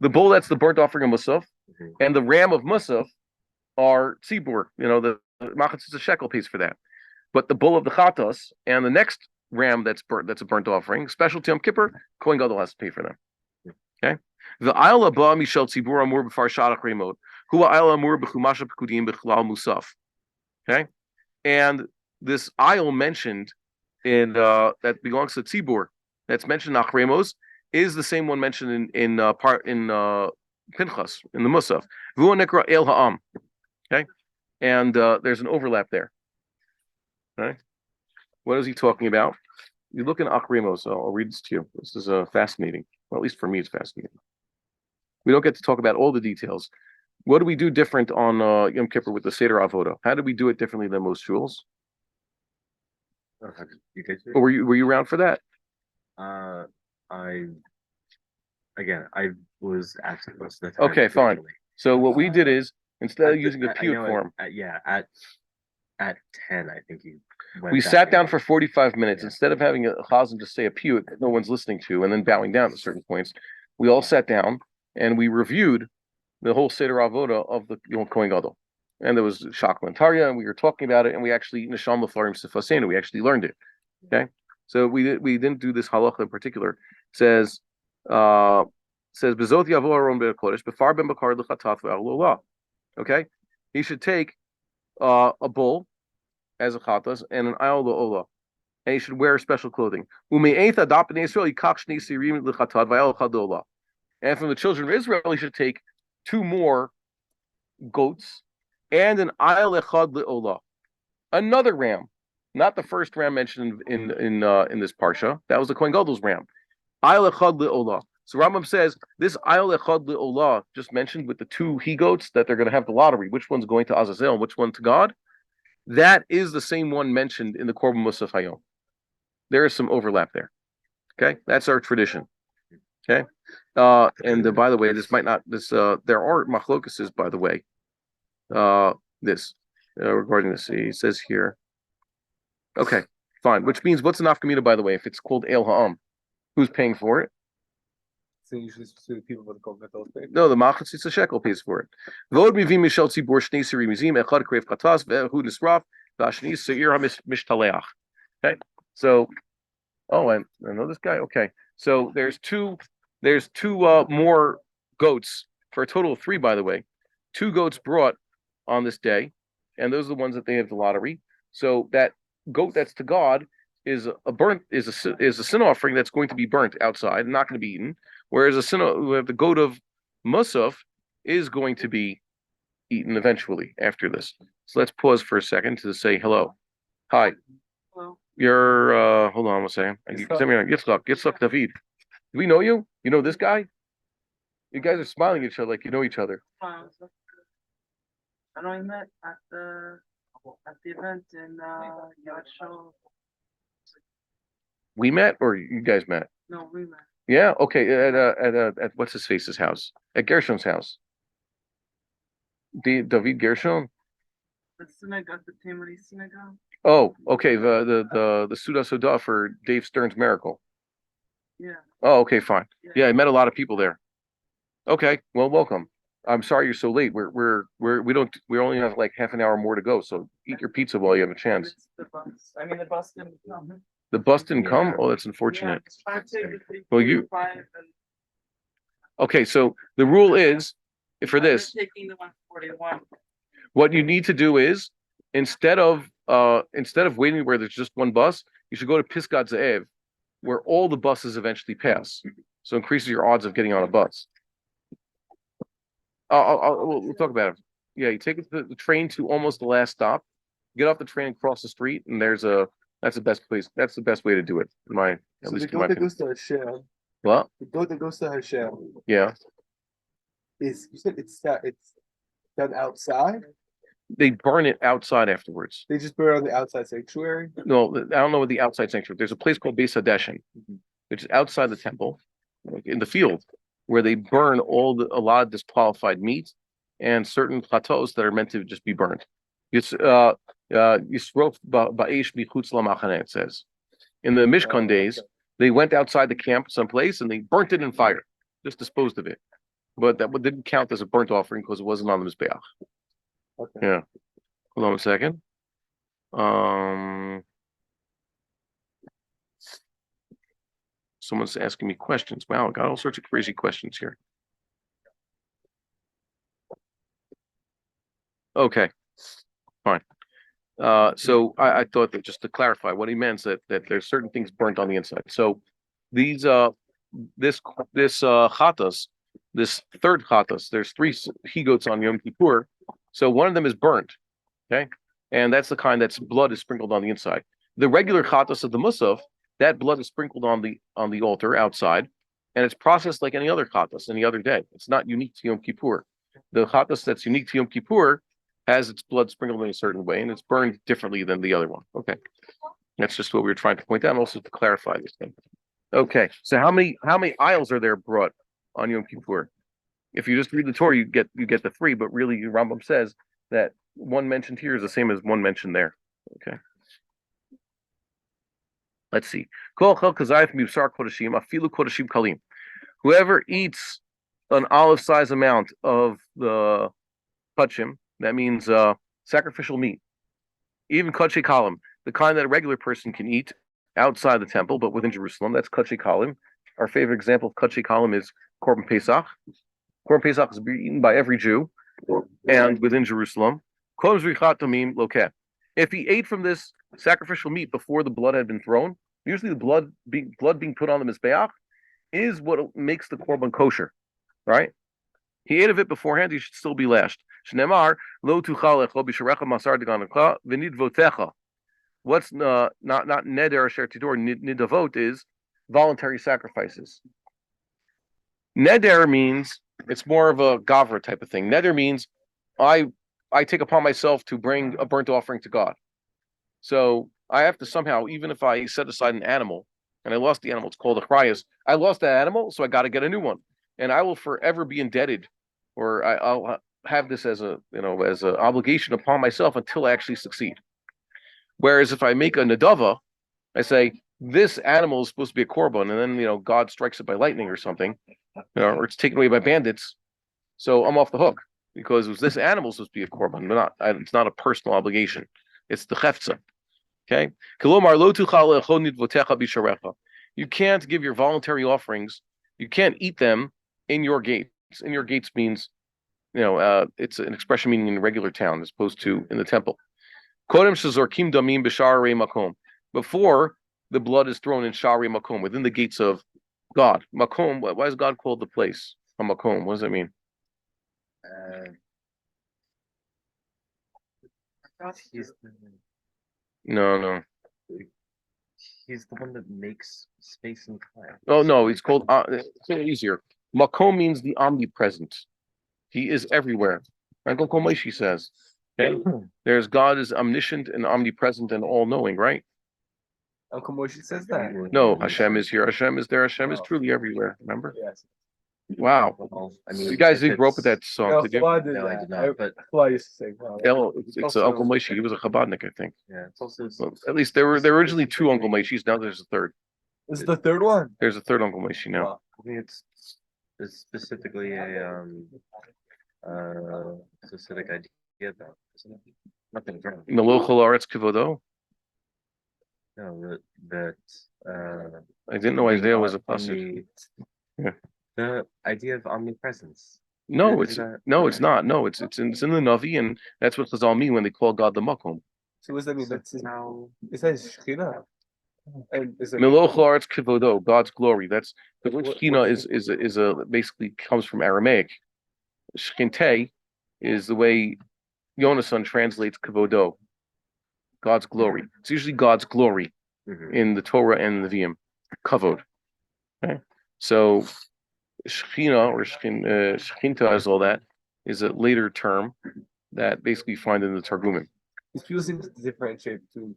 The bull that's the burnt offering of musaf, and the ram of musaf are tzibur. The machatzis a shekel pays for that. But the bull of the chatas and the next ram that's a burnt offering, special to Yom Kippur, kohen gadol has to pay for them. Okay. The aisle above Mishel Tzibur Amur b'far Shadach Remote, who aisle Amur b'chumasha pekudim b'chlal musaf. Okay, and this aisle mentioned in that belongs to Tzibur, that's mentioned in Achremos, is the same one mentioned in Pinchas in the Musaf. V'hu nekra el ha'am. Okay, and there's an overlap there. Okay, what is he talking about? You look in Achremos, so I'll read this to you. This is fascinating. Well, at least for me, it's fascinating. We don't get to talk about all the details. What do we do different on Yom Kippur with the Seder Avoda? How do we do it differently than most shuls? Or were you around for that? I was absent most of the time. Okay, fine. So what we did is instead of using the piyut form, at 10, I think we sat down for 45 minutes. Instead of having a chazan just say a piyut that no one's listening to and then bowing down at certain points, we all sat down and we reviewed the whole Seder Avoda of the Kohen Gadol. And there was Shakla and Tarya, and we were talking about it, and we actually Neshama Flarim Sifasenu, we actually learned it. Okay, so we didn't do this halacha in particular. Says Bezot Yavo Aron Be'Kodesh Befar Ben Bakar L'Chatat Ve'Alolah. Okay, he should take a bull as a chatas and an ayol le'olah, and he should wear special clothing. And from the children of Israel, he should take 2 more goats and an ayol echad le'olah, another ram, not the first ram mentioned in this parsha. That was the Kohen Gadol's ram. Ayol echad le'olah. So Rambam says this ayol echad le'olah just mentioned with the 2 he goats that they're going to have the lottery. Which one's going to Azazel and which one to God? That is the same one mentioned in the Korban Musaf Hayom. There is some overlap there. Okay, that's our tradition. Okay, and by the way, there are machlokases. By the way, regarding this, he says here. Okay, fine. Which means what's an afkamina? By the way, if it's called El Ha'am, who's paying for it? So usually the people with the Kohen pay. No, the machatzis a shekel pays for it. V'od mivim mishel tzibur shnei siri mizim echad krev chatas ve'hu nisraf v'ashni seir hamishtaleach. Okay, so I know this guy. Okay, so there's two more goats for a total of 3, by the way. 2 goats brought on this day, and those are the ones that they have the lottery. So that goat that's to God is a sin offering that's going to be burnt outside, not going to be eaten. Whereas the goat of Musaf is going to be eaten eventually after this. So let's pause for a second to say hello. Hi. Hello. You're hold on one second. Yitzchak David. Do we know you? You know this guy? You guys are smiling at each other like you know each other. I know I met at the event in Yad Shul. We met or you guys met? No, we met. Yeah, okay. At what's his face's house? At Gershon's house. David Gershon? The synagogue, the Tamari synagogue. Oh, okay. The Suda Soda for Dave Stern's Miracle. Yeah. Oh, okay, fine. Yeah, I met a lot of people there. Okay, well, welcome. I'm sorry you're so late. We only have like half an hour more to go. So eat your pizza while you have a chance. The bus. I mean, the bus didn't come. The bus didn't come? Yeah. Oh, that's unfortunate. Yeah, Well, okay, so the rule is for this. Taking the 141. What you need to do is instead of waiting where there's just one bus, you should go to Pisgat Ze'ev, where all the buses eventually pass. So increases your odds of getting on a bus. We'll talk about it. Yeah, you take the train to almost the last stop, get off the train and cross the street, and that's the best place. That's the best way to do it. So the goat that goes to Hashem. What? The goat that goes to Hashem. Yeah. You said it's done outside? They burn it outside afterwards. They just burn it on the outside sanctuary? No, I don't know what the outside sanctuary. There's a place called Beis Hadeshin, which is outside the temple, like in the field, where they burn a lot of disqualified meat and certain plateaus that are meant to just be burned. It's Yisrof ba'esh michutz lamachane, it says. In the Mishkan days, they went outside the camp someplace and they burnt it in fire, just disposed of it. But that didn't count as a burnt offering because it wasn't on the Mizbeach. Okay. Yeah. Hold on a second. Someone's asking me questions. Wow, I got all sorts of crazy questions here. Okay, fine. So I thought that just to clarify what he meant that there's certain things burnt on the inside. So these this chatas, this third chatas, there's 3 he-goats on Yom Kippur. So one of them is burnt, okay, and that's the kind that's blood is sprinkled on the inside. The regular chatas of the musaf, that blood is sprinkled on the altar outside, and it's processed like any other chatas any other day. It's not unique to Yom Kippur. The chatas that's unique to Yom Kippur has its blood sprinkled in a certain way, and it's burned differently than the other one. Okay, that's just what we were trying to point out, and also to clarify this thing. Okay, so how many aisles are there brought on Yom Kippur? If you just read the Torah, you get the 3, but really Rambam says that one mentioned here is the same as one mentioned there. Okay. Let's see. Whoever eats an olive-size amount of the kachim, that means sacrificial meat, even kachei kalim, the kind that a regular person can eat outside the temple, but within Jerusalem, that's kachei kalim. Our favorite example of kachei kalim is Korban Pesach. Korban Pesach is eaten by every Jew, and within Jerusalem. If he ate from this sacrificial meat before the blood had been thrown, usually the blood being put on the mizbeach is what makes the korban kosher, right? He ate of it beforehand; he should still be lashed. Shneimar lo tuchal echo b'sharecha masar degancha v'nidvotecha. What's not neder asher tidor nidavot is voluntary sacrifices. Neder means it's more of a gavra type of thing. Neder means I take upon myself to bring a burnt offering to God. So I have to somehow, even if I set aside an animal and I lost the animal, it's called a chrayas. I lost that animal, so I got to get a new one, and I will forever be indebted, or I'll have this as an obligation upon myself until I actually succeed. Whereas if I make a nadava, I say this animal is supposed to be a korban, and then God strikes it by lightning or something, or it's taken away by bandits, so I'm off the hook because it was this animal supposed to be a korban, but it's not a personal obligation. It's the chefza. Okay. You can't give your voluntary offerings. You can't eat them in your gate. in your gates means, it's an expression meaning in a regular town as opposed to in the temple. Before the blood is thrown in Shari Makom, within the gates of God. Makom, why is God called the place? A Makom, what does that mean? He's No. he's the one that makes space and time. Oh no, it's called. Say it easier. Makom means the omnipresent. He is everywhere. Uncle Moshe says. Okay? There's God is omniscient and omnipresent and all-knowing, right? Uncle Moshe says that. No, Hashem is here. Hashem is there. Hashem is truly everywhere. Remember? Yes. Wow. Well, I mean, You guys if didn't grow up with that it's- song, No, did you? Chabad did No, I that. did not. But Chabad used to say, wow. It's Uncle Moshe. He was a Chabadnik, I think. yeah, it's also Well, at least there were originally two Uncle Moshes. Now there's a third. This is the third one. There's a third Uncle Moshe now. Wow. I think it's specifically a specific idea though, isn't it? Nothing wrong. Melochel Aretz Kivodo. No, that I didn't know Isaiah was a on pasuk. the, Yeah. the idea of omnipresence. No, Isn't it's that- no, it's not. No, it's in the Navi, and that's what Chazal mean when they call God the Makom. So what does that mean? So That's how it says Shekhinah. And is it Melochel Aretz Kivodo, God's glory. That's the word What- Shechina what is a basically comes from Aramaic. Shechinte is the way Yonasan translates Kivodo, God's glory. It's usually God's glory Mhm. in the Torah and the Nevi'im, kavod. Okay, so Shechina or Shechinta is all that is a later term that basically you find in the Targumim. These people seem to differentiate between.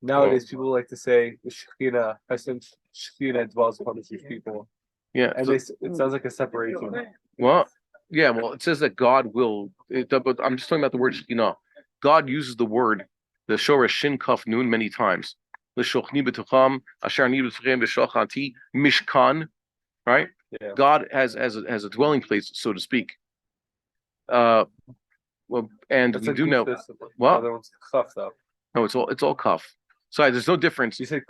Nowadays, people like to say the Shekhinah, Hashem Shekhinah dwells upon the Jewish people, Yeah, and so- it sounds like a separation. well, yeah, well, it says that God will. But I'm just talking about the word Shekhinah. God uses the word the Shora Shin Kaf Nun many times. L'shochni b'tucham asher ni b'tuchem b'shochanti mishkan. Right? Yeah. God has a dwelling place, so to speak. Well, and That's we like do know. Kufis, What? The other one's Chaf though. No, it's all kaf. Sorry, there's no difference. You said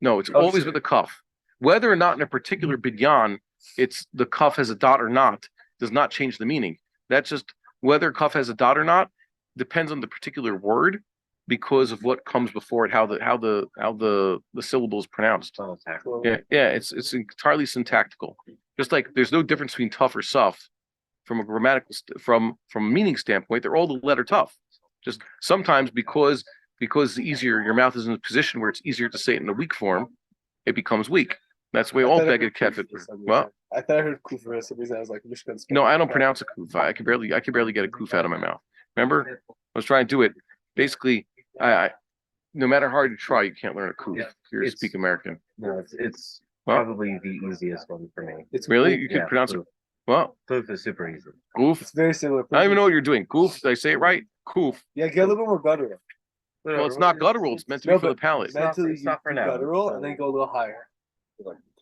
No, it's Oh, always sorry. with a kaf. Whether or not in a particular bidyan, it's the kaf has a dot or not, does not change the meaning. That's just whether kaf has a dot or not depends on the particular word because of what comes before it, how the syllable is pronounced. Oh, exactly. Yeah, it's entirely syntactical. Just like there's no difference between tough or soft from a grammatical from a meaning standpoint. They're all the letter tough. Just sometimes because it's easier, your mouth is in a position where it's easier to say it in a weak form, it becomes weak. That's the way all beged kefet. Well, I thought I heard Kuf for some reason. I was like Mishkan. no, I don't pronounce a kuf. I could barely get a kuf out of my mouth. Remember, I was trying to do it. Basically, I no matter how hard you try, you can't learn a kuf. Yeah, If you're to it's- speak American. No, it's Well, probably the easiest one for me. It's really, Kuf. you can Yeah, pronounce it. Kuf. Well, Kuf is super easy. goof. It's very similar. I don't even know what you're doing. Goof. Did I say it right? Kuf. Yeah, get a little bit more guttural. Well, it's not guttural. It's meant to be No, for the but palate. not- Mentally, it's not for you now, guttural, so- and then go a little higher.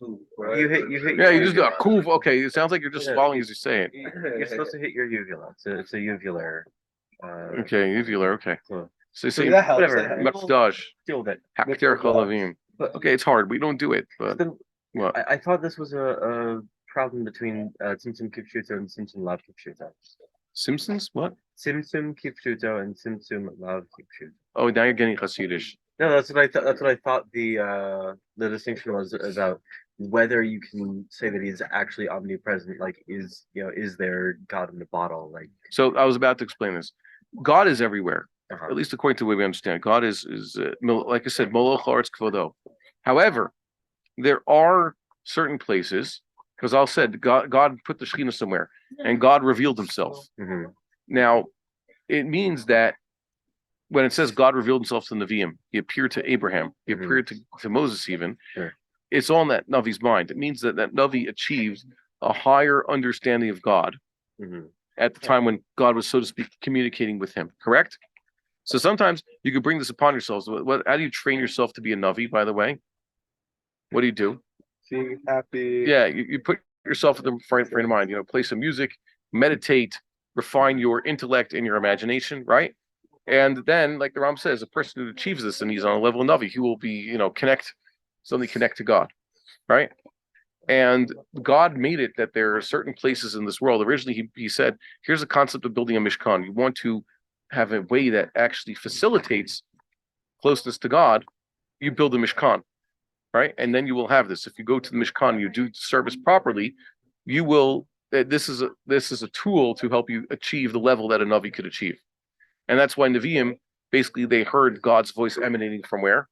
You hit. Yeah, you just do a kuf. Okay, it sounds like you're just Yeah. swallowing as you say it. You're supposed to hit your uvula. It's a uvular. Okay, uvular. Okay. Cool. So you So say that helps. whatever. that helps. mekdash, Deal with it. hakter chalavim. But Okay, it's hard. We don't do it, but then what? I thought this was a problem between Tzimtzum Kipshuto and Tzimtzum Lav Kipshuto. Simpsons? What? Tzimtzum Kipshuto and Tzimtzum Lav Kipshuto. Oh, now you're getting Hasidish. No, that's what I thought. That's what I thought the distinction was about whether you can say that he's actually omnipresent. Like, is there God in the bottle? Like, So I was about to explain this. God is everywhere, uh-huh. at least according to the way we understand. God is like I said, Moloch Haaretz Kvodo. However, there are certain places, because I said God put the Shekhinah somewhere, and God revealed Himself. Mhm. Now, it means that when it says God revealed Himself to the Nevi'im, He appeared to Abraham, He Mhm. appeared to Moses even. Sure. It's on that Navi's mind. It means that Navi achieved a higher understanding of God Mhm. at the time when God was, so to speak, communicating with him. Correct? So sometimes you could bring this upon yourselves. How do you train yourself to be a Navi, by the way? What do you do? Being happy. Yeah, you put yourself in the frame of mind, play some music, meditate, refine your intellect and your imagination, right? And then, like the Ram says, a person who achieves this and he's on a level of Navi, he will be, suddenly connect to God, right? And God made it that there are certain places in this world. Originally, he said, here's a concept of building a mishkan. You want to have a way that actually facilitates closeness to God. You build a mishkan, right? And then you will have this. If you go to the mishkan, you do service properly, you will. This is a tool to help you achieve the level that a navi could achieve. And that's why Nevi'im, basically, they heard God's voice emanating from where?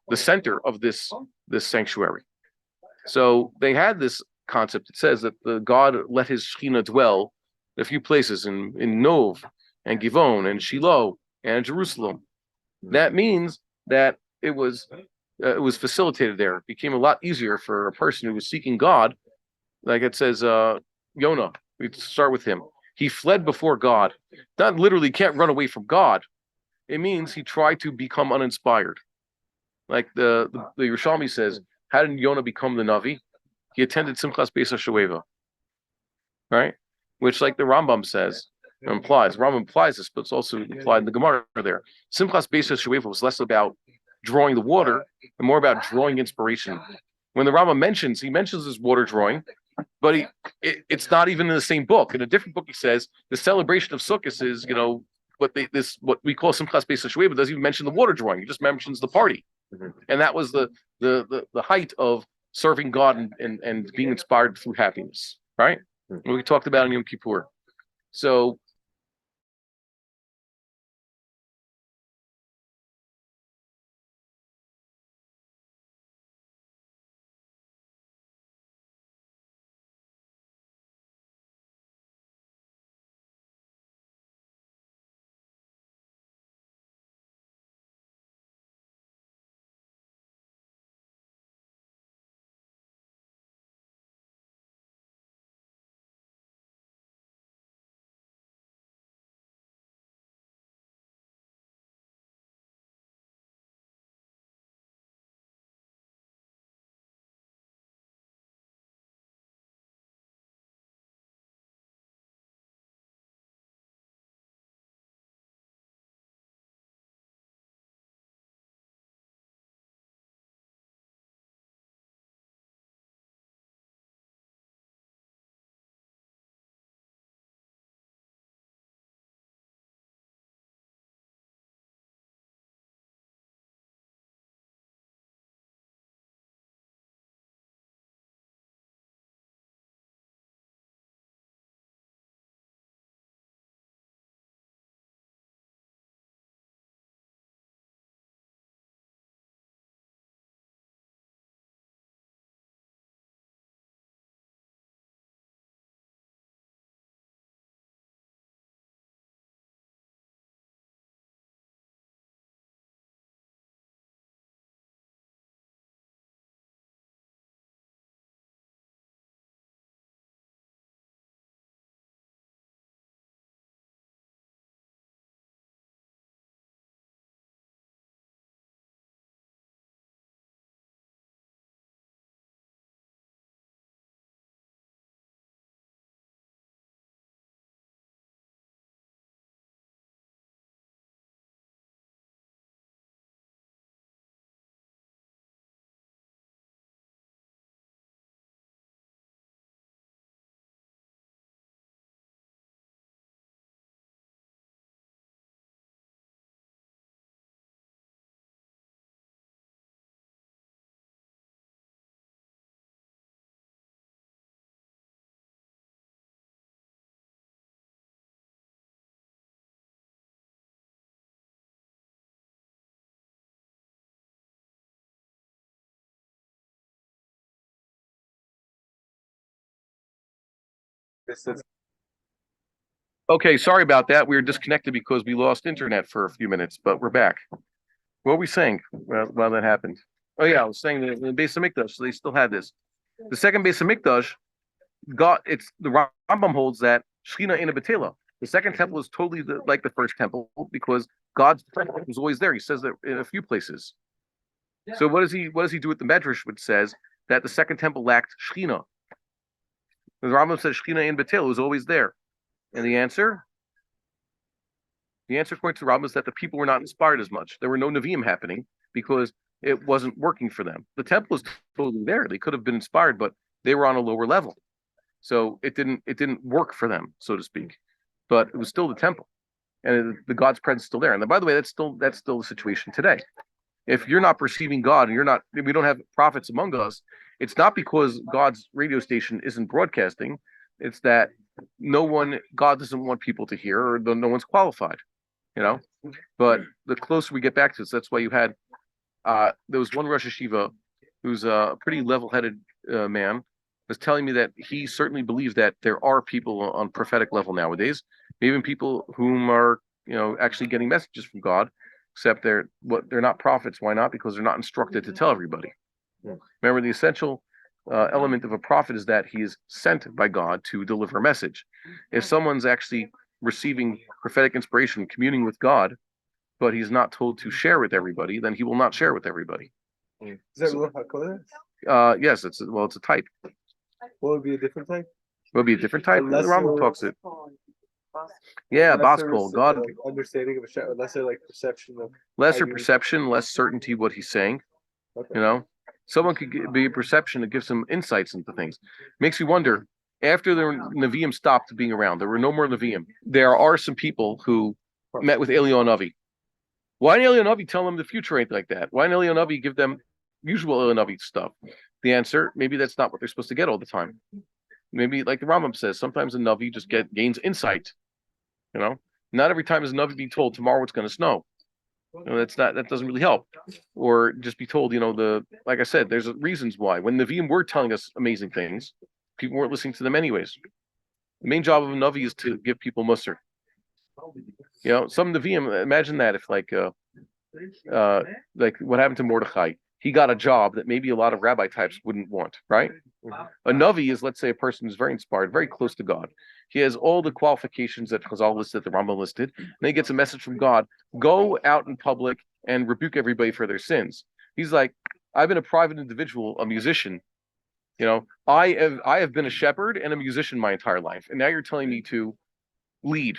The center of this sanctuary. So they had this concept. It says that the God let his Shekhinah dwell in a few places in Nov and Givon and Shiloh and Jerusalem. That means that it was facilitated there. It became a lot easier for a person who was seeking God. Like it says, Yonah, we start with him. He fled before God. Not literally can't run away from God. It means he tried to become uninspired. Like the Yerushalmi says, how did Yonah become the Navi? He attended Simchas Beis HaShoeva, right? Which, like the Rambam says, implies. Rambam implies this, but it's also implied in the Gemara there. Simchas Beis HaShoeva was less about drawing the water and more about drawing inspiration. When the Rambam mentions this water drawing, but it's not even in the same book. In a different book, he says the celebration of Sukkot is, what we call Simchas Beis HaShoeva doesn't even mention the water drawing. He just mentions the party. And that was the height of serving God and being inspired through happiness, right? We talked about in Yom Kippur. So okay, sorry about that. We were disconnected because we lost internet for a few minutes, but we're back. What were we saying while that happened? Oh yeah, I was saying that in the Beis Hamikdash, so they still had this. The second Beis Hamikdash, the Rambam holds that Shechina ain't a betela. The second temple is totally like the first temple because God's presence was always there. He says that in a few places. So what does he do with the Medrash, which says that the second temple lacked Shechina? The Rambam says Shechina in Betel was always there. And the answer according to Rambam is that the people were not inspired as much. There were no Nevi'im happening because it wasn't working for them. The temple was totally there. They could have been inspired, but they were on a lower level. So it didn't work for them, so to speak. But it was still the temple, and the God's presence is still there. And by the way, that's still the situation today. If you're not perceiving God and we don't have prophets among us, it's not because God's radio station isn't broadcasting. It's that God doesn't want people to hear, or no one's qualified, But the closer we get back to this, that's why you had there was one Rosh Hashiva who's a pretty level-headed man, was telling me that he certainly believes that there are people on prophetic level nowadays, even people whom are actually getting messages from God, except they're not prophets. Why not? Because they're not instructed to tell everybody. Yeah. Remember, the essential element of a prophet is that he is sent by God to deliver a message. If someone's actually receiving prophetic inspiration, communing with God, but he's not told to share with everybody, then he will not share with everybody. Is that Ruach HaKodesh? Yes, it's a type. What would be a different type? What would be a different type? The Rambam talks it. Yeah, Baskol, God. Understanding of a lesser perception of. Lesser perception, less certainty what he's saying. Okay. Someone could be a perception that gives some insights into things. Makes you wonder, after the Nevi'im stopped being around, there were no more Nevi'im. There are some people who met with Eliyahu Navi. Why didn't Eliyahu Navi tell them the future ain't like that? Why didn't Eliyahu Navi give them usual Eliyahu Navi stuff? The answer, maybe that's not what they're supposed to get all the time. Maybe, like the Rambam says, sometimes a Navi just gains insight. Not every time is a Navi being told tomorrow it's going to snow. That doesn't really help. Or just be told, like I said, there's reasons why. When Nevi'im were telling us amazing things, people weren't listening to them anyways. The main job of a Navi is to give people Musar. Some Nevi'im, imagine that if like what happened to Mordechai, he got a job that maybe a lot of rabbi types wouldn't want, right? A Navi is, let's say, a person who's very inspired, very close to God. He has all the qualifications that Chazal listed, the Rambam listed, and then he gets a message from God: go out in public and rebuke everybody for their sins. He's like, I've been a private individual, a musician. I have been a shepherd and a musician my entire life, and now you're telling me to lead,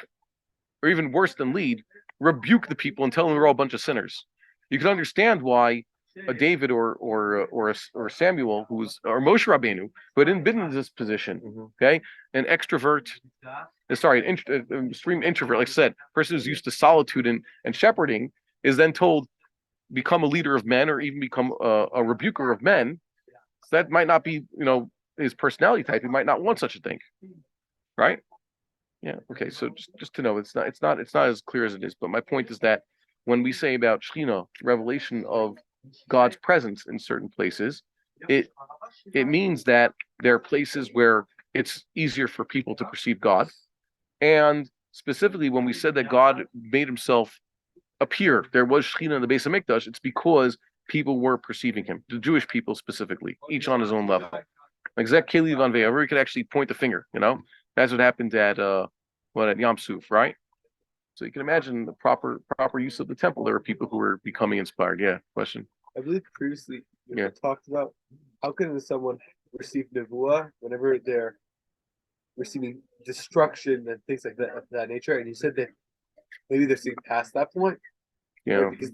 or even worse than lead, rebuke the people and tell them they're all a bunch of sinners. You can understand why a David or Samuel, or Moshe Rabbeinu, who had been in this position, okay, an extrovert, an extreme introvert, like I said, person who's used to solitude and shepherding, is then told become a leader of men, or even become a rebuker of men. So that might not be his personality type. He might not want such a thing, right? Yeah. Okay. So just to know, it's not as clear as it is. But my point is that when we say about Shechina, revelation of God's presence in certain places, it means that there are places where it's easier for people to perceive God. And specifically, when we said that God made himself appear, there was Shechina in the Beis HaMikdash, it's because people were perceiving him, the Jewish people specifically, each on his own level. Like Zek Keli Van Vea, where he could actually point the finger, That's what happened at Yom Suf, right? So you can imagine the proper use of the temple. There were people who were becoming inspired. Yeah, question. I believe previously we talked about how can someone receive nevuah whenever they're receiving destruction and things like that of that nature, and you said that maybe they're seeing past that point. Yeah, right? Because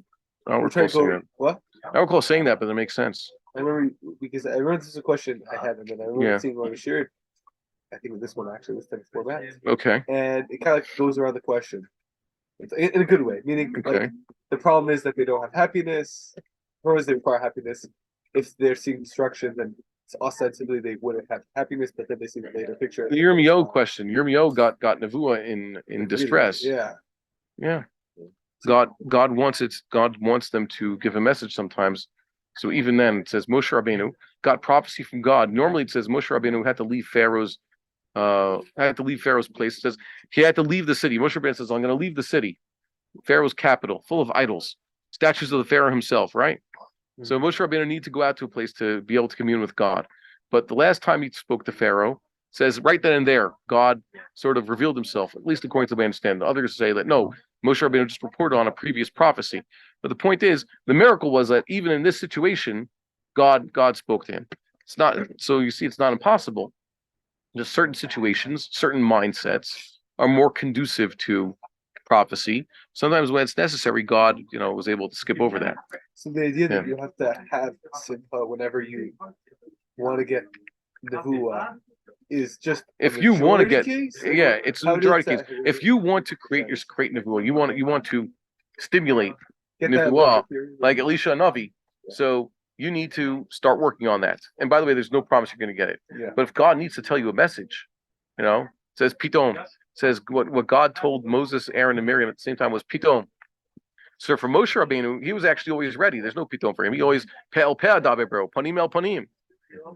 I don't recall saying that. What? I don't recall saying that, but that makes sense. I remember because I remember this is a question I had, and then I remember seeing one shared. I think this one actually was 10 format. Okay. And it kind of goes around the question in a good way, meaning like the problem is that they don't have happiness. Or is they require happiness? If they're seeing destruction, then ostensibly they wouldn't have happiness, but then they see the later picture. The Yirmiyahu question. Yirmiyahu got nevuah in distress. Yeah. Yeah. God wants them to give a message sometimes. So even then, it says Moshe Rabbeinu got prophecy from God. Normally, it says Moshe Rabbeinu had to leave Pharaoh's place. It says he had to leave the city. Moshe Rabbeinu says, "I'm going to leave the city, Pharaoh's capital, full of idols, statues of the Pharaoh himself." Right. Mm-hmm. So Moshe Rabbeinu needed to go out to a place to be able to commune with God. But the last time he spoke to Pharaoh, says right then and there, God sort of revealed himself, at least according to the way I understand. Others say that no, Moshe Rabbeinu just reported on a previous prophecy. But the point is, the miracle was that even in this situation, God spoke to him. It's not so. You see, it's not impossible. Just certain situations, certain mindsets are more conducive to prophecy. Sometimes when it's necessary, God, was able to skip over that. So the idea that you have to have simcha whenever you want to get nevuah is just if you want to get, case? it's a How majority does case. that- If you want to create nevuah, you want to stimulate Get that nevuah longer period? like Elisha and Navi. So you need to start working on that. And by the way, there's no promise you're going to get it. Yeah. But if God needs to tell you a message, says Pitom, says what God told Moses, Aaron, and Miriam at the same time was Pitom. So for Moshe Rabbeinu, he was actually always ready. There's no Pitom for him. He always Pe'el Pe'ah Dabebro, Panim El Panim.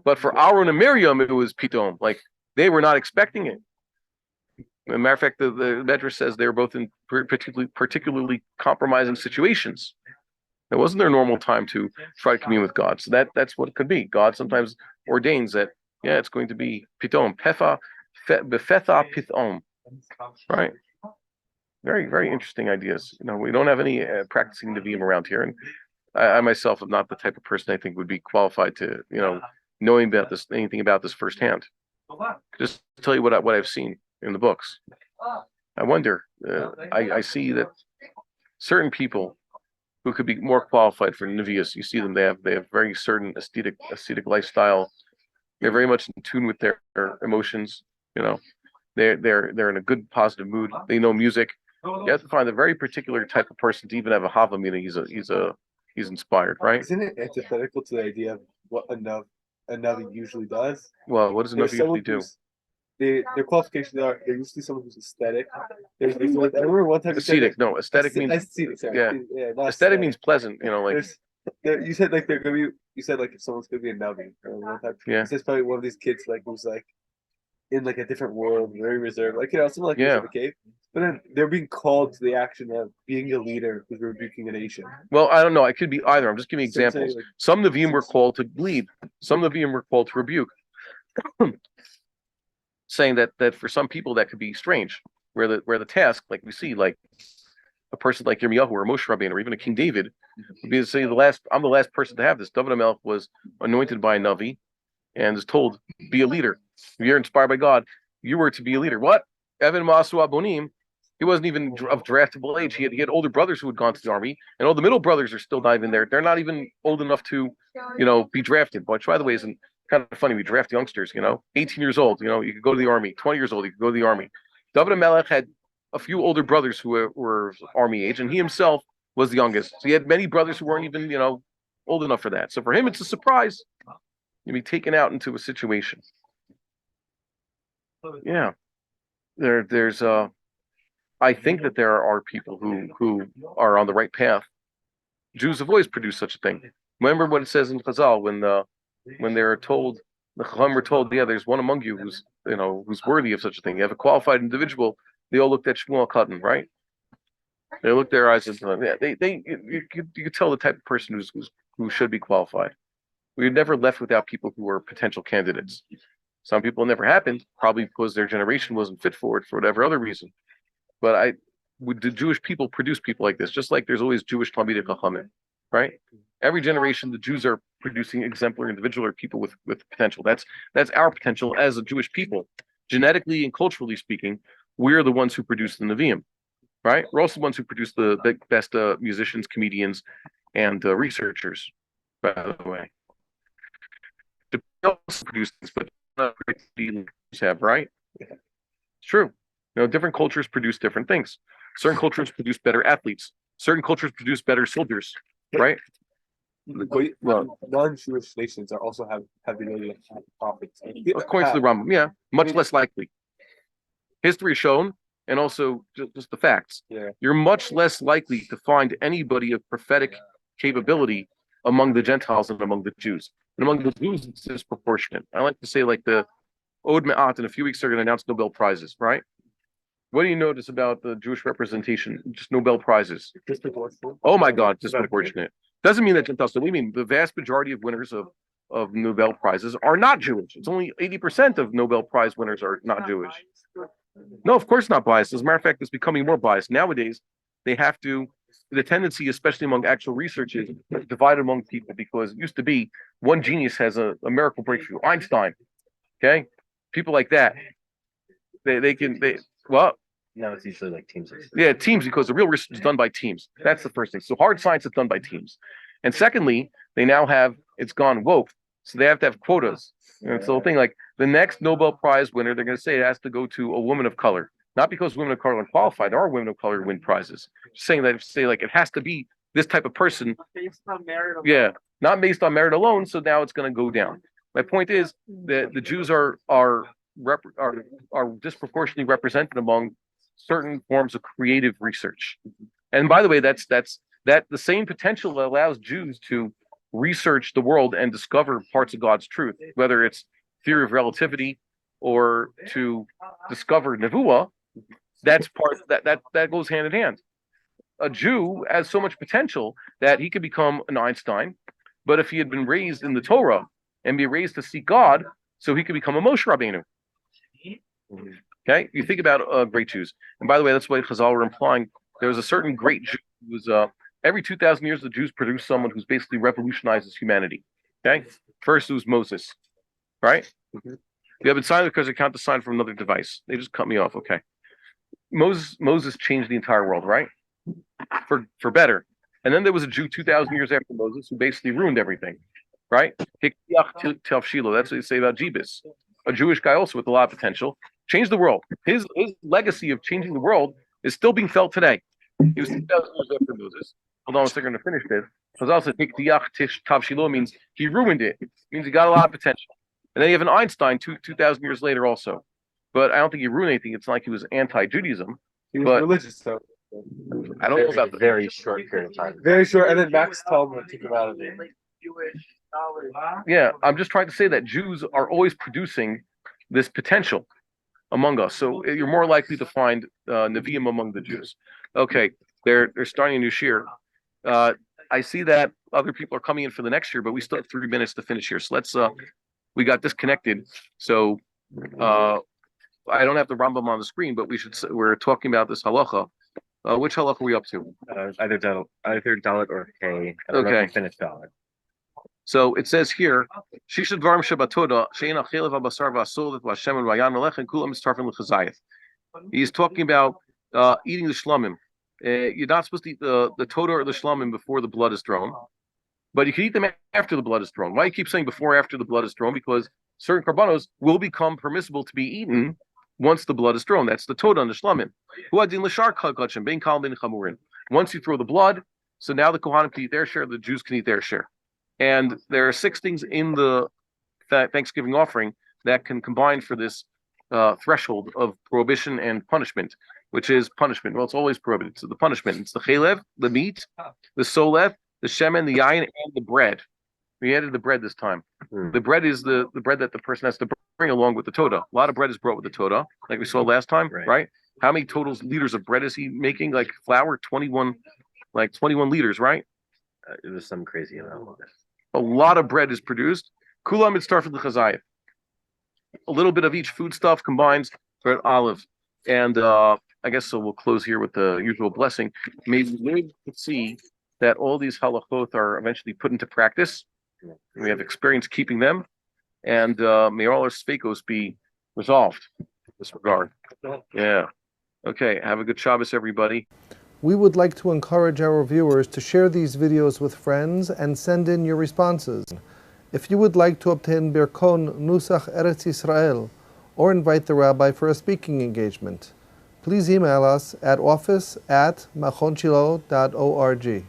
But for Aaron and Miriam, it was Pitom. Like they were not expecting it. As a matter of fact, the Medrash says they were both in particularly compromising situations. It wasn't their normal time to try to commune with God. So that's what it could be. God sometimes ordains that, it's going to be Pitom, Befetha Pithom. Right? Very, very interesting ideas. We don't have any practicing Nevi'im around here. And I myself am not the type of person I think would be qualified to, knowing about this, anything about this firsthand. Just tell you what I've seen in the books. I wonder, I see that certain people who could be more qualified for Nevi'us, you see them, they have very certain ascetic lifestyle. They're very much in tune with their emotions, they're in a good positive mood. They know music. You have to find a very particular type of person to even have a hava, meaning he's inspired, right? Isn't it antithetical to the idea of what a Navi usually does? Well, what does a Navi usually do? Their qualifications are they're usually someone who's aesthetic. I remember one time aesthetic. No, aesthetic means aesthetic. Sorry. Yeah, aesthetic means pleasant. You said like they're gonna be. You said like if someone's gonna be a Navi. One time, yeah. It's probably one of these kids like who's like in like a different world, very reserved, like something like this in the cave. But then they're being called to the action of being a leader who's rebuking a nation. Well, I don't know. It could be either. I'm just giving examples. Some Nevi'im were called to lead. Some Nevi'im were called to rebuke. Saying that for some people that could be strange, where the task, like we see, like a person like Yirmiyahu or Moshe Rabbeinu or even a King David, would be to say I'm the last person to have this. David HaMelech was anointed by a Navi and is told, be a leader. If you're inspired by God, you were to be a leader. What? Evan Masu Abonim, he wasn't even of draftable age. He had older brothers who had gone to the army, and all the middle brothers are still not even there. They're not even old enough to, be drafted. Which, by the way, isn't kind of funny. We draft youngsters, 18 years old, you could go to the army. 20 years old, you could go to the army. David HaMelech had a few older brothers who were army age, and he himself was the youngest. So he had many brothers who weren't even, old enough for that. So for him, it's a surprise. You'd be taken out into a situation. Yeah. There's I think that there are people who are on the right path. Jews have always produced such a thing. Remember what it says in Chazal when they're told, the Chacham were told, there's one among you who's worthy of such a thing. You have a qualified individual. They all looked at Shmuel Cotton, right? They looked their eyes into them. Yeah, you could tell the type of person who should be qualified. We never left without people who were potential candidates. Some people never happened, probably because their generation wasn't fit for it for whatever other reason. But the Jewish people produce people like this, just like there's always Jewish Talmidei Chachamim, right? Every generation, the Jews are producing exemplary individual or people with potential. That's our potential as a Jewish people. Genetically and culturally speaking, we're the ones who produce the Nevi'im, right? We're also the ones who produce the best musicians, comedians, and researchers, by the way. The also produce things, but not have, right? It's true. Different cultures produce different things. Certain cultures produce better athletes. Certain cultures produce better soldiers, right? Well, non-Jewish nations are also have the ability to have prophets. According to the Rambam, much less likely. History has shown, and also just the facts. Yeah. You're much less likely to find anybody of prophetic capability among the Gentiles than among the Jews. And among the Jews, it's disproportionate. I like to say, like the Od Me'at, in a few weeks they're going to announce Nobel Prizes, right? What do you notice about the Jewish representation? Just Nobel Prizes. Oh my God, disproportionate. Doesn't mean that Gentiles. So we mean the vast majority of winners of Nobel Prizes are not Jewish. It's only 80% of Nobel Prize winners are not Jewish. No, of course not biased. As a matter of fact, it's becoming more biased. Nowadays, they have to, the tendency, especially among actual researchers, is divided among people because it used to be one genius has a miracle breakthrough. Einstein, okay? People like that. No, it's usually like teams. Yeah, teams, because the real research is done by teams. That's the first thing. So hard science is done by teams. And secondly, they now have, it's gone woke. So they have to have quotas. And it's the whole thing. Like the next Nobel Prize winner, they're going to say it has to go to a woman of color. Not because women of color are qualified. There are women of color who win prizes. Just saying that, say like it has to be this type of person. Based on merit. Yeah, not based on merit alone. So now it's going to go down. My point is that the Jews are disproportionately represented among certain forms of creative research. And by the way, that's the same potential that allows Jews to research the world and discover parts of God's truth, whether it's theory of relativity or to discover nevuah. That's part that goes hand in hand. A Jew has so much potential that he could become an Einstein, but if he had been raised in the Torah and be raised to seek God, so he could become a Moshe Rabbeinu. Okay, you think about great Jews, and by the way, that's why Chazal were implying there was a certain great Jew who was every 2,000 years the Jews produce someone who's basically revolutionizes humanity. Okay, first it was Moses, right? You haven't signed because they count the sign from another device. They just cut me off. Okay, Moses changed the entire world, right? For better. And then there was a Jew 2,000 years after Moses who basically ruined everything, right? Shilo. That's what they say about Jebus. A Jewish guy also with a lot of potential. Changed the world. His legacy of changing the world is still being felt today. He was 2,000 years after Moses. Hold on a second to finish this. Because also Shilo means he ruined it. It means he got a lot of potential. And then you have an Einstein 2,000 years later also. But I don't think he ruined anything. It's not like he was anti-Judaism. He was religious, though. I don't know about the very short period of time. Very short, and then Max Talmud took him out of it. Yeah, I'm just trying to say that Jews are always producing this potential among us. So you're more likely to find Nevi'im among the Jews. Okay, they're starting a new shir. I see that other people are coming in for the next year, but we still have 3 minutes to finish here. So let's we got disconnected. So I don't have the Rambam on the screen, but we're talking about this halacha. Which halacha are we up to? Either Dalit or Hay. Okay. Finish Dalit. So it says here, Shisha Dvarim Shabbatoda, Shein Achelev HaBasar VaSol VaShem Vayan Melech and Kulam Mistarfim L'Chazayith. He's talking about eating the shlamim. You're not supposed to eat the Toda or the shlamim before the blood is thrown, but you can eat them after the blood is thrown. Why you keep saying before or after the blood is thrown? Because certain korbanos will become permissible to be eaten once the blood is thrown. That's the Toda and the shlamim. Once you throw the blood, so now the Kohanim can eat their share, the Jews can eat their share. And there are 6 things in the Thanksgiving offering that can combine for this threshold of prohibition and punishment, which is punishment. Well, it's always prohibited. So the punishment, it's the chelev, the meat, the solev, the shemen, the yayin, and the bread. We added the bread this time. The bread is the bread that the person has to bring along with the Toda. A lot of bread is brought with the Toda, like we saw last time, right? How many liters of bread is he making? Like flour, 21 liters, right? It was some crazy amount. A lot of bread is produced. Kulam mitzarfim l'chazayith. A little bit of each foodstuff combines for an olive. And I guess so we'll close here with the usual blessing. May we live to see that all these halachot are eventually put into practice. We have experience keeping them. And may all our sfekos be resolved in this regard. Yeah. Okay. Have a good Shabbos, everybody. We would like to encourage our viewers to share these videos with friends and send in your responses. If you would like to obtain Birkon Nusach Eretz Yisrael or invite the rabbi for a speaking engagement, please email us at office@machonshilo.org.